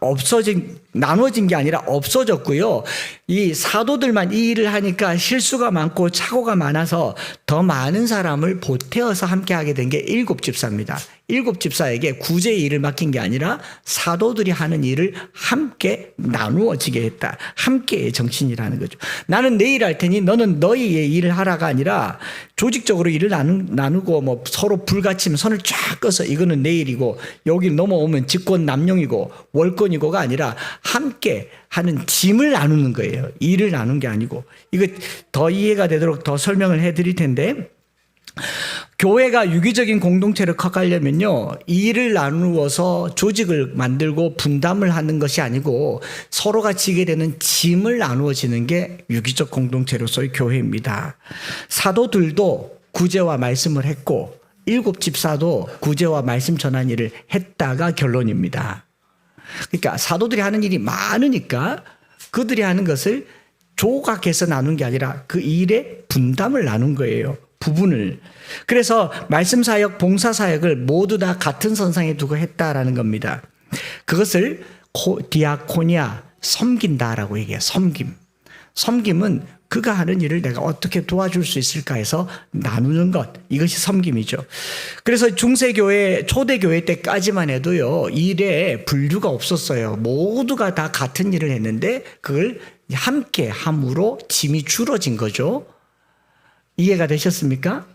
나눠진 게 아니라 없어졌고요. 이 사도들만 이 일을 하니까 실수가 많고 착오가 많아서 더 많은 사람을 보태어서 함께 하게 된 게 일곱 집사입니다. 일곱 집사에게 구제의 일을 맡긴 게 아니라 사도들이 하는 일을 함께 나누어지게 했다. 함께의 정신이라는 거죠. 나는 내 일 할 테니 너는 너희의 일을 하라가 아니라 조직적으로 일을 나누고 뭐 서로 불같이면 선을 쫙 꺼서 이거는 내 일이고 여기 넘어오면 직권 남용이고 월권이고가 아니라 함께 하는 짐을 나누는 거예요. 일을 나누는 게 아니고. 이거 더 이해가 되도록 더 설명을 해드릴 텐데, 교회가 유기적인 공동체를 커가려면요, 일을 나누어서 조직을 만들고 분담을 하는 것이 아니고 서로가 지게 되는 짐을 나누어지는 게 유기적 공동체로서의 교회입니다. 사도들도 구제와 말씀을 했고 일곱 집사도 구제와 말씀 전한 일을 했다가 결론입니다. 그러니까 사도들이 하는 일이 많으니까 그들이 하는 것을 조각해서 나눈 게 아니라 그 일의 분담을 나눈 거예요. 부분을. 그래서 말씀 사역, 봉사 사역을 모두 다 같은 선상에 두고 했다라는 겁니다. 그것을 디아코니아, 섬긴다라고 얘기해요. 섬김은 그가 하는 일을 내가 어떻게 도와줄 수 있을까 해서 나누는 것, 이것이 섬김이죠. 그래서 중세교회, 초대교회 때까지만 해도요, 일에 분류가 없었어요. 모두가 다 같은 일을 했는데 그걸 함께 함으로 짐이 줄어진 거죠. 이해가 되셨습니까?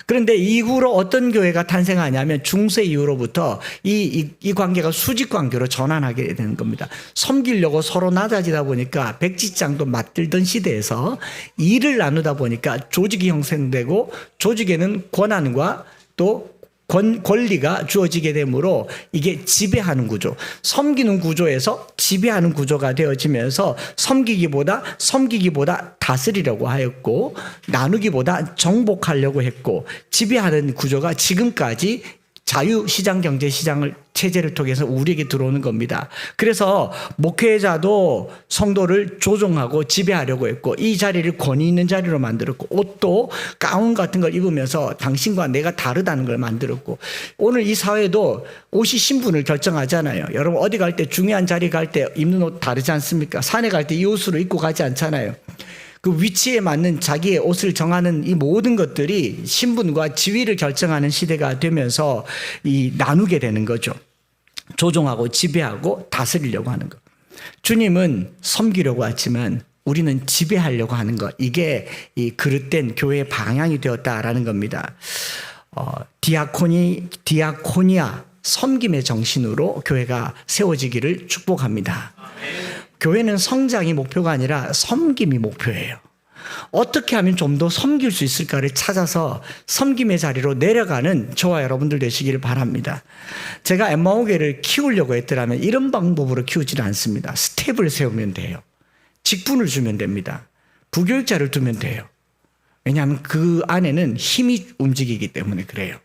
그런데 이후로 어떤 교회가 탄생하냐면 중세 이후로부터 이 관계가 수직 관계로 전환하게 되는 겁니다. 섬기려고 서로 낮아지다 보니까 백지장도 맞들던 시대에서 일을 나누다 보니까 조직이 형성되고 조직에는 권한과 또 권리가 주어지게 되므로 이게 지배하는 구조, 섬기는 구조에서 지배하는 구조가 되어지면서 섬기기보다 다스리려고 하였고 나누기보다 정복하려고 했고 지배하는 구조가 지금까지 자유시장 경제시장을 체제를 통해서 우리에게 들어오는 겁니다. 그래서 목회자도 성도를 조종하고 지배하려고 했고 이 자리를 권위 있는 자리로 만들었고 옷도 가운 같은 걸 입으면서 당신과 내가 다르다는 걸 만들었고 오늘 이 사회도 옷이 신분을 결정하잖아요. 여러분 어디 갈 때 중요한 자리 갈 때 입는 옷 다르지 않습니까? 산에 갈 때 이 옷으로 입고 가지 않잖아요. 그 위치에 맞는 자기의 옷을 정하는 이 모든 것들이 신분과 지위를 결정하는 시대가 되면서 이 나누게 되는 거죠. 조종하고 지배하고 다스리려고 하는 것. 주님은 섬기려고 했지만 우리는 지배하려고 하는 것. 이게 이 그릇된 교회의 방향이 되었다라는 겁니다. 디아코니아, 섬김의 정신으로 교회가 세워지기를 축복합니다. 교회는 성장이 목표가 아니라 섬김이 목표예요. 어떻게 하면 좀 더 섬길 수 있을까를 찾아서 섬김의 자리로 내려가는 저와 여러분들 되시기를 바랍니다. 제가 엠마오교회를 키우려고 했더라면 이런 방법으로 키우지는 않습니다. 스텝을 세우면 돼요. 직분을 주면 됩니다. 부교육자를 두면 돼요. 왜냐하면 그 안에는 힘이 움직이기 때문에 그래요.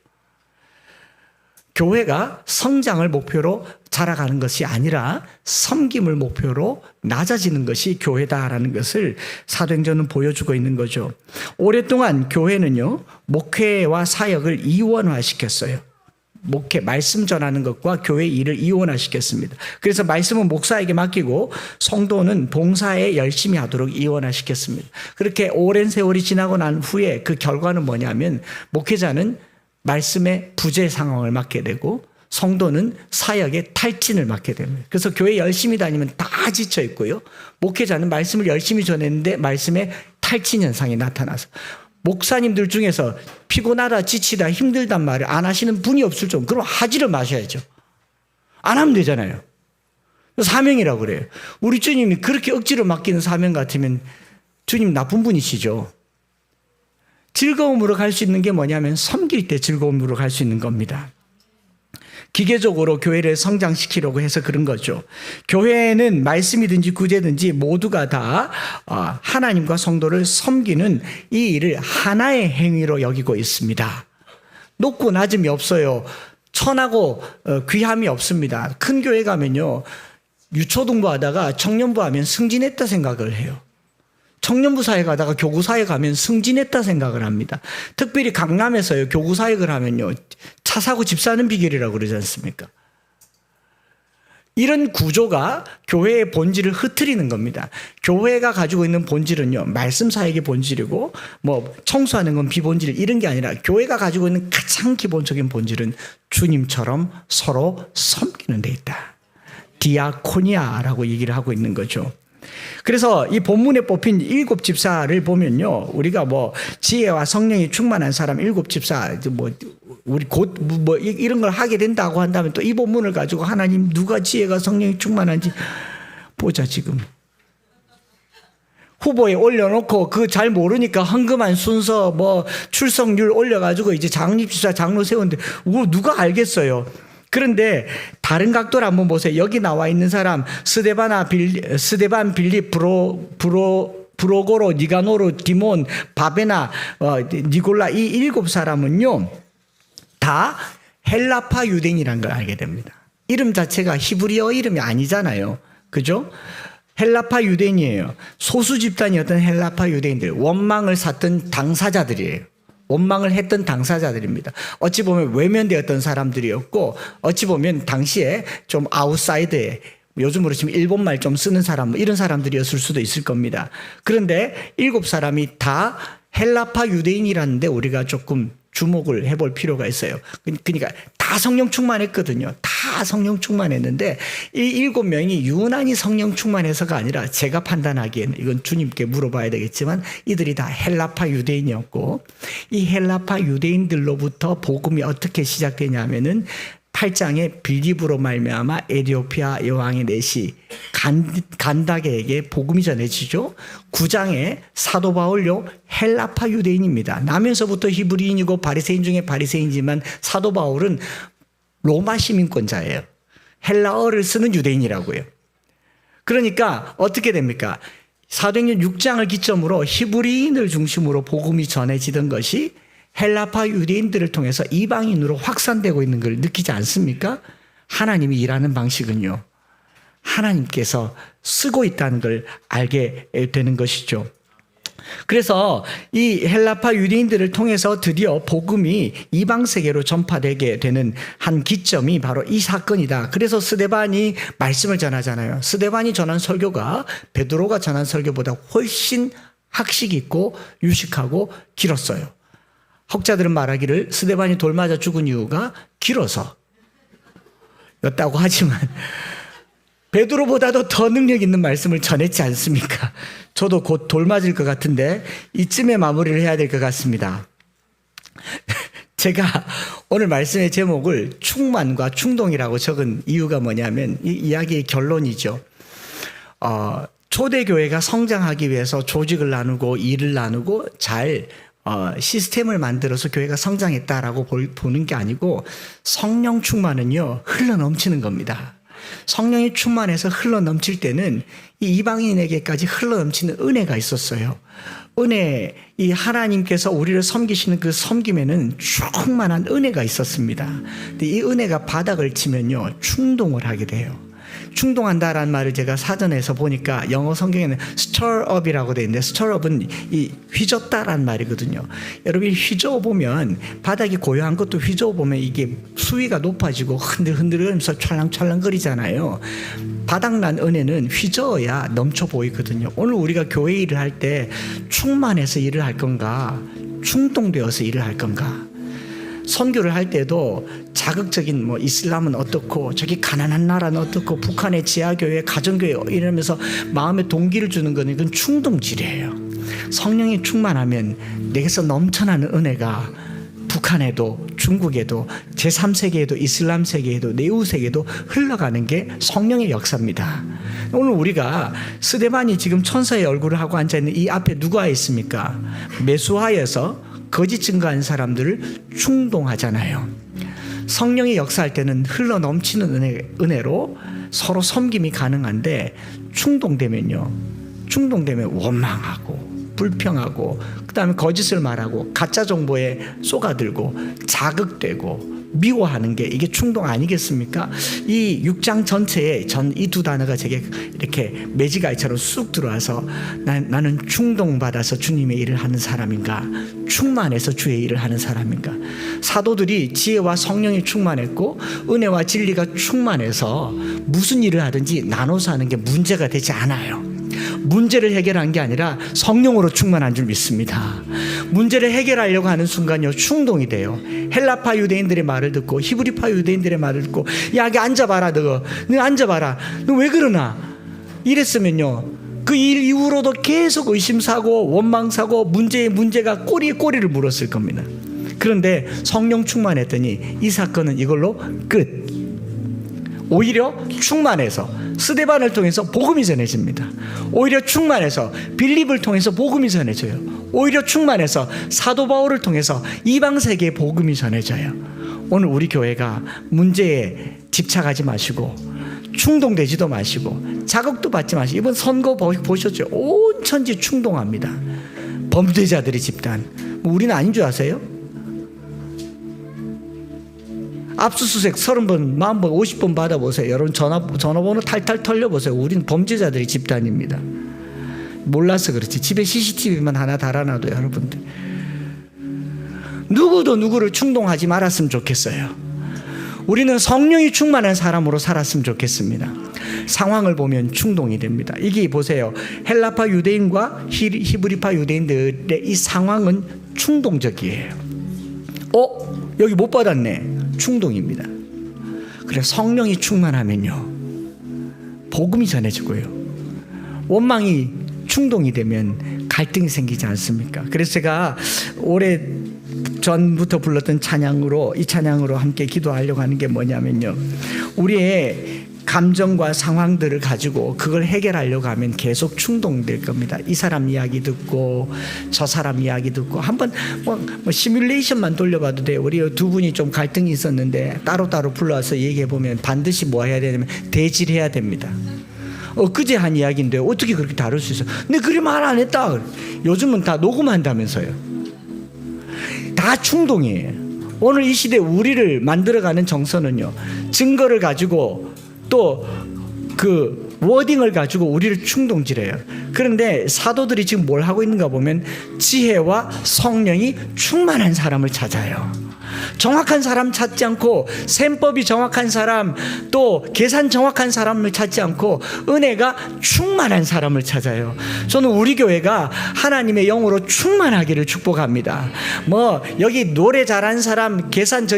교회가 성장을 목표로 자라가는 것이 아니라 섬김을 목표로 낮아지는 것이 교회다라는 것을 사도행전은 보여주고 있는 거죠. 오랫동안 교회는요, 목회와 사역을 이원화시켰어요. 목회, 말씀 전하는 것과 교회 일을 이원화시켰습니다. 그래서 말씀은 목사에게 맡기고 성도는 봉사에 열심히 하도록 이원화시켰습니다. 그렇게 오랜 세월이 지나고 난 후에 그 결과는 뭐냐면 목회자는 말씀의 부재 상황을 맡게 되고 성도는 사역의 탈진을 맡게 됩니다. 그래서 교회 열심히 다니면 다 지쳐 있고요. 목회자는 말씀을 열심히 전했는데 말씀에 탈진 현상이 나타나서 목사님들 중에서 피곤하다 지치다 힘들단 말을 안 하시는 분이 없을 정도. 그럼 하지를 마셔야죠. 안 하면 되잖아요. 사명이라고 그래요. 우리 주님이 그렇게 억지로 맡기는 사명 같으면 주님 나쁜 분이시죠. 즐거움으로 갈 수 있는 게 뭐냐면 섬길 때 즐거움으로 갈 수 있는 겁니다. 기계적으로 교회를 성장시키려고 해서 그런 거죠. 교회는 말씀이든지 구제든지 모두가 다 하나님과 성도를 섬기는 이 일을 하나의 행위로 여기고 있습니다. 높고 낮음이 없어요. 천하고 귀함이 없습니다. 큰 교회 가면요, 유초등부 하다가 청년부 하면 승진했다 생각을 해요. 청년부 사회 가다가 교구 사회 가면 승진했다 생각을 합니다. 특별히 강남에서요, 교구 사역을 하면요, 차 사고 집 사는 비결이라고 그러지 않습니까? 이런 구조가 교회의 본질을 흐트리는 겁니다. 교회가 가지고 있는 본질은요, 말씀 사역의 본질이고, 뭐 청소하는 건 비본질 이런 게 아니라 교회가 가지고 있는 가장 기본적인 본질은 주님처럼 서로 섬기는 데 있다. 디아코니아라고 얘기를 하고 있는 거죠. 그래서 이 본문에 뽑힌 7 집사를 보면요, 우리가 뭐 지혜와 성령이 충만한 사람 7 집사, 뭐 우리 곧 뭐 이런 걸 하게 된다고 한다면 또 이 본문을 가지고 하나님 누가 지혜가 성령이 충만한지 보자. 지금 후보에 올려놓고 그 잘 모르니까 헌금한 순서 뭐 출석률 올려가지고 이제 장립집사 장로 세우는데 누가 알겠어요. 그런데 다른 각도를 한번 보세요. 여기 나와 있는 사람 스데반, 빌립, 브로고로, 니가노르, 디몬, 바베나, 니골라 이 7 사람은요, 다 헬라파 유대인이라는 걸 알게 됩니다. 이름 자체가 히브리어 이름이 아니잖아요. 그죠? 헬라파 유대인이에요. 소수 집단이었던 헬라파 유대인들, 원망을 샀던 당사자들이에요. 원망을 했던 당사자들입니다. 어찌 보면 외면되었던 사람들이었고, 어찌 보면 당시에 좀 아웃사이드에, 요즘으로 치면 일본말 좀 쓰는 사람, 이런 사람들이었을 수도 있을 겁니다. 그런데 7 사람이 다 헬라파 유대인이라는데 우리가 조금 주목을 해볼 필요가 있어요. 그러니까 다 성령 충만했거든요. 다 성령 충만했는데 이 7명이 유난히 성령 충만해서가 아니라 제가 판단하기에는, 이건 주님께 물어봐야 되겠지만, 이들이 다 헬라파 유대인이었고, 이 헬라파 유대인들로부터 복음이 어떻게 시작되냐면은 8장에 빌립으로 말미암아 에디오피아 여왕의 내시 간다게에게 복음이 전해지죠. 9장에 사도 바울요, 헬라파 유대인입니다. 나면서부터 히브리인이고 바리새인 중에 바리새인이지만 사도 바울은 로마 시민권자예요. 헬라어를 쓰는 유대인이라고요. 그러니까 어떻게 됩니까? 사도행전 6장을 기점으로 히브리인을 중심으로 복음이 전해지던 것이 헬라파 유대인들을 통해서 이방인으로 확산되고 있는 걸 느끼지 않습니까? 하나님이 일하는 방식은요, 하나님께서 쓰고 있다는 걸 알게 되는 것이죠. 그래서 이 헬라파 유대인들을 통해서 드디어 복음이 이방 세계로 전파되게 되는 한 기점이 바로 이 사건이다. 그래서 스데반이 말씀을 전하잖아요. 스데반이 전한 설교가 베드로가 전한 설교보다 훨씬 학식 있고 유식하고 길었어요. 학자들은 말하기를 스데반이 돌 맞아 죽은 이유가 길어서 였다고 하지만 베드로보다도 더 능력 있는 말씀을 전했지 않습니까? 저도 곧 돌 맞을 것 같은데 이쯤에 마무리를 해야 될 것 같습니다. 제가 오늘 말씀의 제목을 충만과 충동이라고 적은 이유가 뭐냐면 이 이야기의 결론이죠. 초대교회가 성장하기 위해서 조직을 나누고 일을 나누고 잘 시스템을 만들어서 교회가 성장했다라고 보는 게 아니고, 성령 충만은요, 흘러 넘치는 겁니다. 성령이 충만해서 흘러 넘칠 때는 이 이방인에게까지 흘러 넘치는 은혜가 있었어요. 은혜, 이 하나님께서 우리를 섬기시는 그 섬김에는 충만한 은혜가 있었습니다. 근데 이 은혜가 바닥을 치면요, 충동을 하게 돼요. 충동한다라는 말을 제가 사전에서 보니까 영어 성경에는 stir up이라고 되어 있는데, stir up은 이 휘젓다라는 말이거든요. 여러분이 휘저어 보면, 바닥이 고요한 것도 휘저어 보면 이게 수위가 높아지고 흔들흔들하면서 찰랑찰랑거리잖아요. 바닥난 은혜는 휘저어야 넘쳐 보이거든요. 오늘 우리가 교회 일을 할 때 충만해서 일을 할 건가, 충동되어서 일을 할 건가? 선교를 할 때도 자극적인 뭐 이슬람은 어떻고 저기 가난한 나라는 어떻고 북한의 지하교회 가정교회 이러면서 마음에 동기를 주는 건 이건 충동질이에요. 성령이 충만하면 내게서 넘쳐나는 은혜가 북한에도 중국에도 제3세계에도 이슬람 세계에도 네오 세계에도 흘러가는 게 성령의 역사입니다. 오늘 우리가 스데반이 지금 천사의 얼굴을 하고 앉아있는 이 앞에 누가 있습니까? 메수하에서 거짓 증거하는 사람들을 충동하잖아요. 성령이 역사할 때는 흘러 넘치는 은혜로 서로 섬김이 가능한데 충동되면 원망하고 불평하고 그다음에 거짓을 말하고 가짜 정보에 쏘가들고 자극되고 미워하는 게 이게 충동 아니겠습니까? 이 6장 전체에 이 두 단어가 제게 이렇게 매지가이처럼 쑥 들어와서 나는 충동받아서 주님의 일을 하는 사람인가, 충만해서 주의 일을 하는 사람인가. 사도들이 지혜와 성령이 충만했고 은혜와 진리가 충만해서 무슨 일을 하든지 나눠서 하는 게 문제가 되지 않아요. 문제를 해결한 게 아니라 성령으로 충만한 줄 믿습니다. 문제를 해결하려고 하는 순간요 충동이 돼요. 헬라파 유대인들의 말을 듣고 히브리파 유대인들의 말을 듣고 야 여기 앉아봐라 너 앉아봐라 너 왜 그러나 이랬으면요 그 일 이후로도 계속 의심사고 원망사고 문제가 꼬리에 꼬리를 물었을 겁니다. 그런데 성령 충만했더니 이 사건은 이걸로 끝. 오히려 충만해서 스데반을 통해서 복음이 전해집니다. 오히려 충만해서 빌립을 통해서 복음이 전해져요. 오히려 충만해서 사도 바울을 통해서 이방 세계에 복음이 전해져요. 오늘 우리 교회가 문제에 집착하지 마시고 충동되지도 마시고 자극도 받지 마시고 이번 선거 보셨죠? 온 천지 충동합니다. 범죄자들의 집단. 우리는 아닌 줄 아세요? 압수수색 30번, 40번, 50번 받아보세요. 여러분 전화번호 탈탈 털려보세요. 우린 범죄자들의 집단입니다. 몰라서 그렇지. 집에 CCTV만 하나 달아놔도 여러분들 누구도 누구를 충동하지 말았으면 좋겠어요. 우리는 성령이 충만한 사람으로 살았으면 좋겠습니다. 상황을 보면 충동이 됩니다. 이게 보세요. 헬라파 유대인과 히브리파 유대인들의 이 상황은 충동적이에요. 여기 못 받았네. 충동입니다. 그래서 성령이 충만하면요 복음이 전해지고요 원망이 충동이 되면 갈등이 생기지 않습니까? 그래서 제가 올해 전부터 불렀던 이 찬양으로 함께 기도하려고 하는 게 뭐냐면요 우리의 감정과 상황들을 가지고 그걸 해결하려고 하면 계속 충동될 겁니다. 이 사람 이야기 듣고 저 사람 이야기 듣고 한번 뭐 시뮬레이션만 돌려봐도 돼요. 우리 두 분이 좀 갈등이 있었는데 따로따로 불러와서 얘기해 보면 반드시 뭐 해야 되냐면 대질해야 됩니다. 그제 한 이야기인데 어떻게 그렇게 다룰 수 있어? 근데 그리 말 안 했다. 요즘은 다 녹음한다면서요. 다 충동이에요. 오늘 이 시대 우리를 만들어가는 정서는요 증거를 가지고 또 그 워딩을 가지고 우리를 충동질해요. 그런데 사도들이 지금 뭘 하고 있는가 보면 지혜와 성령이 충만한 사람을 찾아요. 정확한 사람 찾지 않고 셈법이 정확한 사람 또 계산 정확한 사람을 찾지 않고 은혜가 충만한 사람을 찾아요. 저는 우리 교회가 하나님의 영으로 충만하기를 축복합니다. 여기 노래 잘하는 사람 계산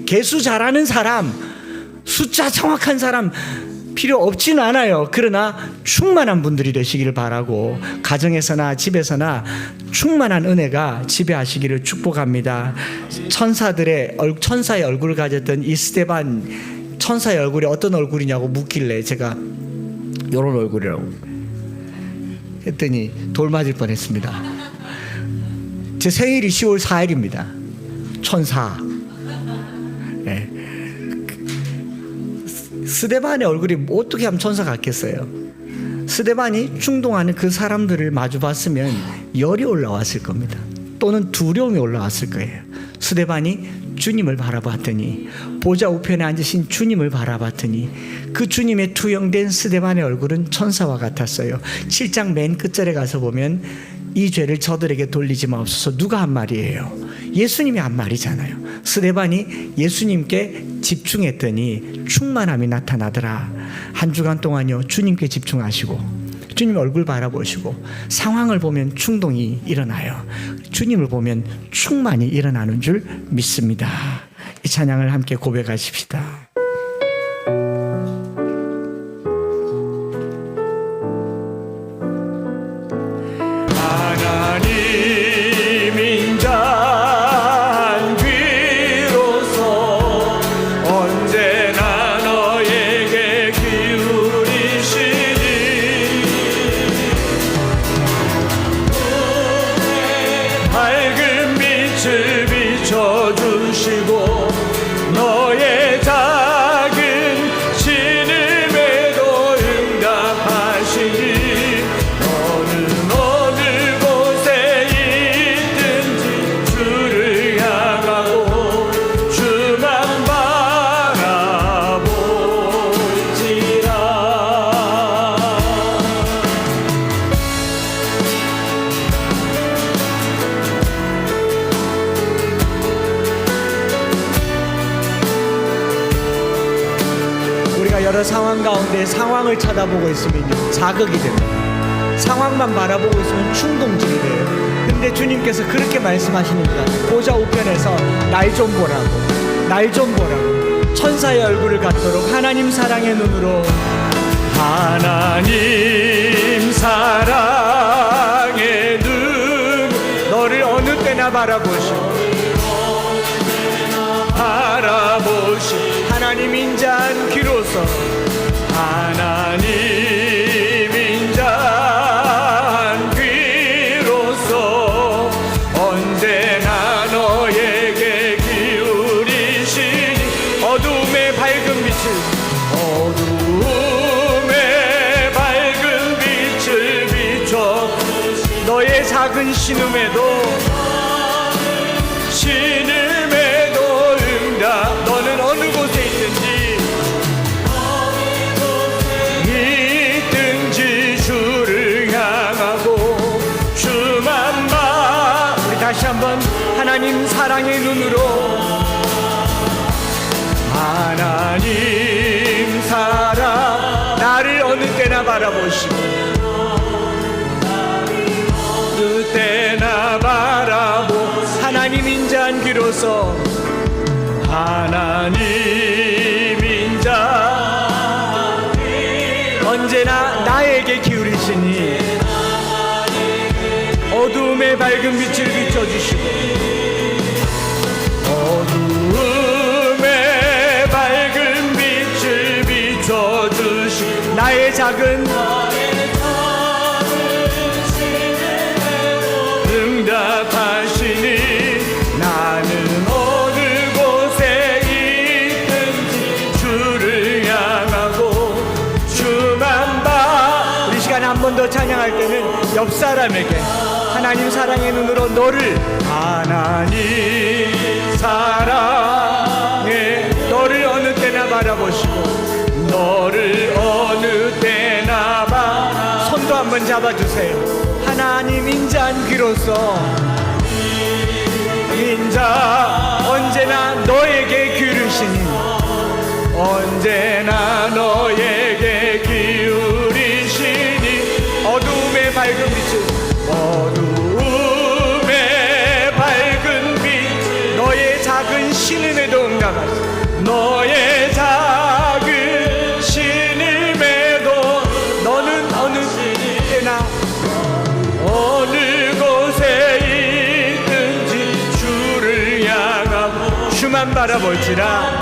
계수 잘하는 사람 숫자 정확한 사람 필요 없지는 않아요. 그러나 충만한 분들이 되시기를 바라고 가정에서나 집에서나 충만한 은혜가 지배하시기를 축복합니다. 천사의 얼굴을 가졌던 이 스데반 천사의 얼굴이 어떤 얼굴이냐고 묻길래 제가 이런 얼굴이라고 했더니 돌 맞을 뻔했습니다. 제 생일이 10월 4일입니다. 천사. 네. 스데반의 얼굴이 어떻게 하면 천사 같겠어요? 스데반이 충동하는 그 사람들을 마주 봤으면 열이 올라왔을 겁니다. 또는 두려움이 올라왔을 거예요. 스데반이 주님을 바라봤더니 보좌 우편에 앉으신 주님을 바라봤더니 그 주님의 투영된 스데반의 얼굴은 천사와 같았어요. 7장 맨 끝절에 가서 보면 이 죄를 저들에게 돌리지 마옵소서. 누가 한 말이에요? 예수님이 한 말이잖아요. 스데반이 예수님께 집중했더니 충만함이 나타나더라. 한 주간 동안요 주님께 집중하시고 주님 얼굴 바라보시고 상황을 보면 충동이 일어나요. 주님을 보면 충만이 일어나는 줄 믿습니다. 이 찬양을 함께 고백하십시다. 밝은 빛을 비춰주시고 너의 작은 신음에도 응답하시니 너는 어느 곳에 있든지 주를 향하고 주만 바라볼지라. 우리가 여러 상황 가운데 상황을 쳐다보고 있으면요, 자극이 됩니다. 상황만 바라보고 있으면 충동질이 돼요. 근데 주님께서 그렇게 말씀하십니다. 보좌 우편에서 날 좀 보라고, 날 좀 보라고, 천사의 얼굴을 갖도록 하나님 사랑의 눈으로, 하나님 사랑의 눈 너를 어느 때나 바라보시고 하나님 인자한 귀로서, 하나님 인자한 귀로서 언제나 너에게 기울이시니 어둠의 밝은 빛을 비춰 너의 작은 신음에도 응답. 너는 어느 곳에 있든지 주를 향하고 주만 봐. 우리 다시 한번 하나님 사랑의 눈으로, 하나님 사랑 나를 어느 때나 바라보시고 어느 때나 바라보 하나님 인자한 귀로서 하나님 인자 언제나 나에게 기울이시니 어두움의 밝은 빛을 비춰주시고 어둠의 밝은 빛을 비춰주시고 나의 작은 응답하시니 나는 어느 곳에 있든지 주를 향하고 주만 봐. 우리 시간에 한 번 더 찬양할 때는 옆 사람에게 하나님 사랑의 눈으로 너를, 하나님 사랑에 너를 어느 때나 바라보시고 너를 어느 때나 봐. 손도 한번 잡아주세요. 하나님 인자한 귀로서 인자 언제나 너에게 기울이시니 언제나 너에게 기울이시니 어두움의 밝은 빛을 어둠의 밝은 빛 너의 작은 신음에도 응답하시고 너의 작은 신음에도 너는 어느 때나 어느 곳에 있든지 주를 향하고 주만 바라볼지라.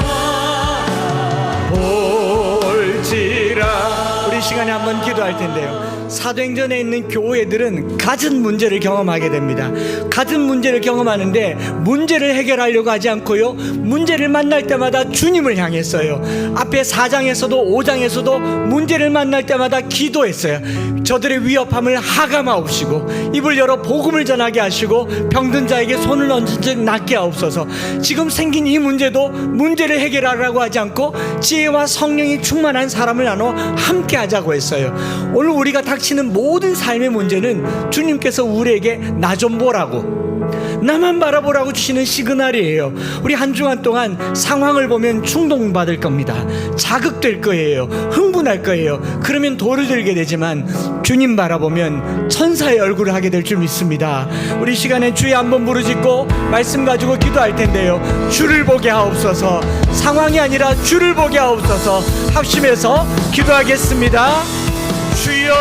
우리 시간에 한번 기도할 텐데요, 사도행전에 있는 교회들은 갖은 문제를 경험하게 됩니다. 갖은 문제를 경험하는데 문제를 해결하려고 하지 않고요, 문제를 만날 때마다 주님을 향했어요. 앞에 4장에서도 5장에서도 문제를 만날 때마다 기도했어요. 저들의 위협함을 하감하옵시고 입을 열어 복음을 전하게 하시고 병든 자에게 손을 얹은 즉 낫게 하옵소서. 지금 생긴 이 문제도 문제를 해결하라고 하지 않고 지혜와 성령이 충만한 사람을 나눠 함께 하자고 했어요. 오늘 우리가 닥치는 모든 삶의 문제는 주님께서 우리에게 나 좀 보라고, 나만 바라보라고 주시는 시그널이에요. 우리 한 주간 동안 상황을 보면 충동받을 겁니다. 자극될 거예요. 흥분할 거예요. 그러면 돌을 들게 되지만 주님 바라보면 천사의 얼굴을 하게 될 줄 믿습니다. 우리 시간에 주에 한번 부르짖고 말씀 가지고 기도할 텐데요, 주를 보게 하옵소서. 상황이 아니라 주를 보게 하옵소서. 합심해서 기도하겠습니다. 주여,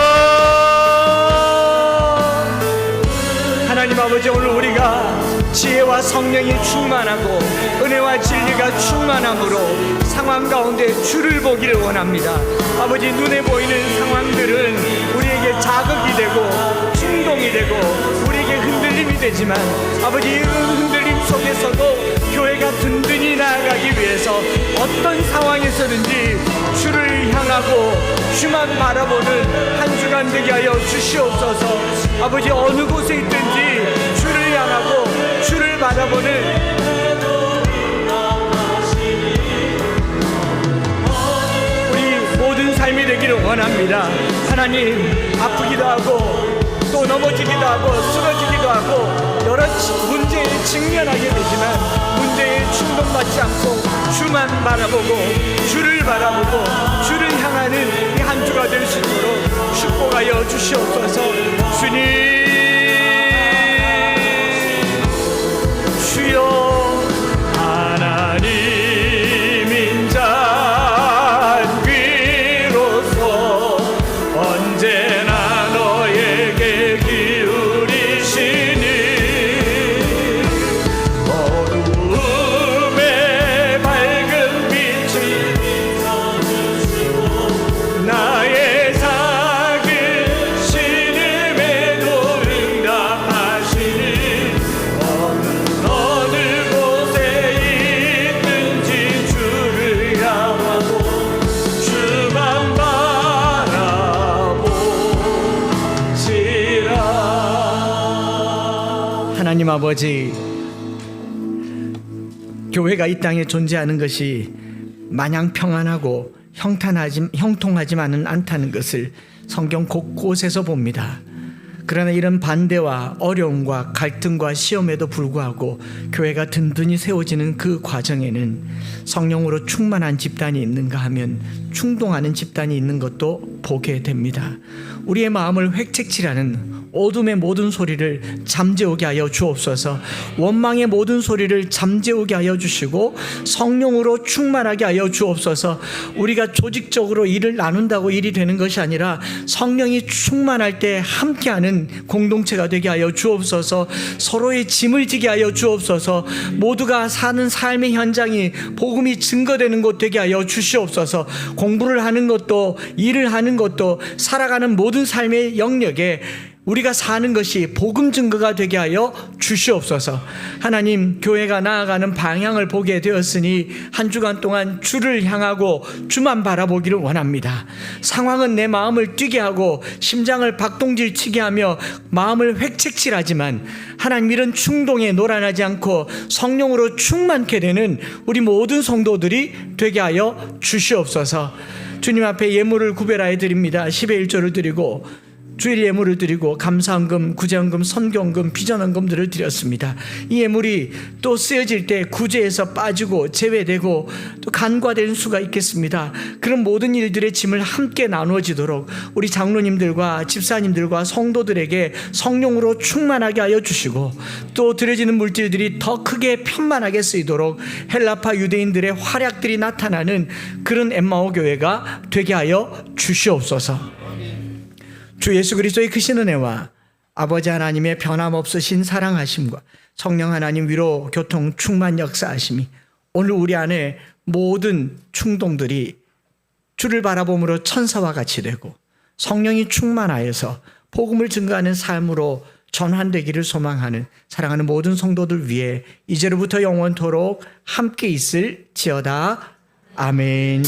하나님 아버지, 오늘 우리가 지혜와 성령이 충만하고 은혜와 진리가 충만함으로 상황 가운데 주를 보기를 원합니다. 아버지, 눈에 보이는 상황들은 우리에게 자극이 되고 충동이 되고 우리에게 흔들리는 흔들림이 되지만 아버지, 이 흔들림 속에서도 교회가 든든히 나아가기 위해서 어떤 상황에서든지 주를 향하고 주만 바라보는 한 주간 되게 하여 주시옵소서. 아버지, 어느 곳에 있든지 주를 향하고 주를 바라보는 우리 모든 삶이 되기를 원합니다. 하나님, 아프기도 하고 또 넘어지기도 하고 쓰러지기도 하고 여러 문제에 직면하게 되지만 문제에 충동받지 않고 주만 바라보고 주를 바라보고 주를 향하는 이 한 주가 될 수 있도록 축복하여 주시옵소서. 주님, 주여, 하나님인 자 귀로서 언제나 너에게 기울이시니 어두움의 밝은 빛을 나의 작은 신음에도 응답하시니 어느 곳에 있든지 주를 향하고 주만 바라보시라. 하나님 아버지, 교회가 이 땅에 존재하는 것이 마냥 평안하고 형통하지만은 않다는 것을 성경 곳곳에서 봅니다. 그러나 이런 반대와 어려움과 갈등과 시험에도 불구하고 교회가 든든히 세워지는 그 과정에는 성령으로 충만한 집단이 있는가 하면 충동하는 집단이 있는 것도 보게 됩니다. 우리의 마음을 획책질하는 어둠의 모든 소리를 잠재우게 하여 주옵소서. 원망의 모든 소리를 잠재우게 하여 주시고 성령으로 충만하게 하여 주옵소서. 우리가 조직적으로 일을 나눈다고 일이 되는 것이 아니라 성령이 충만할 때 함께하는 공동체가 되게 하여 주옵소서. 서로의 짐을 지게 하여 주옵소서. 모두가 사는 삶의 현장이 복음이 증거되는 곳 되게 하여 주시옵소서. 공부를 하는 것도 일을 하는 것도 살아가는 모든 삶의 영역에 우리가 사는 것이 복음 증거가 되게 하여 주시옵소서. 하나님, 교회가 나아가는 방향을 보게 되었으니 한 주간 동안 주를 향하고 주만 바라보기를 원합니다. 상황은 내 마음을 뛰게 하고 심장을 박동질 치게 하며 마음을 획책질하지만 하나님, 이런 충동에 노란하지 않고 성령으로 충만케 되는 우리 모든 성도들이 되게 하여 주시옵소서. 주님 앞에 예물을 구별하여 드립니다. 10의 1조를 드리고 주일 예물을 드리고 감사헌금, 구제헌금, 선교헌금, 비전헌금들을 드렸습니다. 이 예물이 또 쓰여질 때 구제에서 빠지고 제외되고 또 간과되는 수가 있겠습니다. 그런 모든 일들의 짐을 함께 나누어지도록 우리 장로님들과 집사님들과 성도들에게 성령으로 충만하게 하여 주시고 또 드려지는 물질들이 더 크게 편만하게 쓰이도록 헬라파 유대인들의 활약들이 나타나는 그런 엠마오 교회가 되게 하여 주시옵소서. 주 예수 그리스도의 크신 은혜와 아버지 하나님의 변함없으신 사랑하심과 성령 하나님 위로 교통 충만 역사하심이 오늘 우리 안에 모든 충동들이 주를 바라봄으로 천사와 같이 되고 성령이 충만하여서 복음을 증거하는 삶으로 전환되기를 소망하는 사랑하는 모든 성도들 위해 이제로부터 영원토록 함께 있을지어다. 아멘.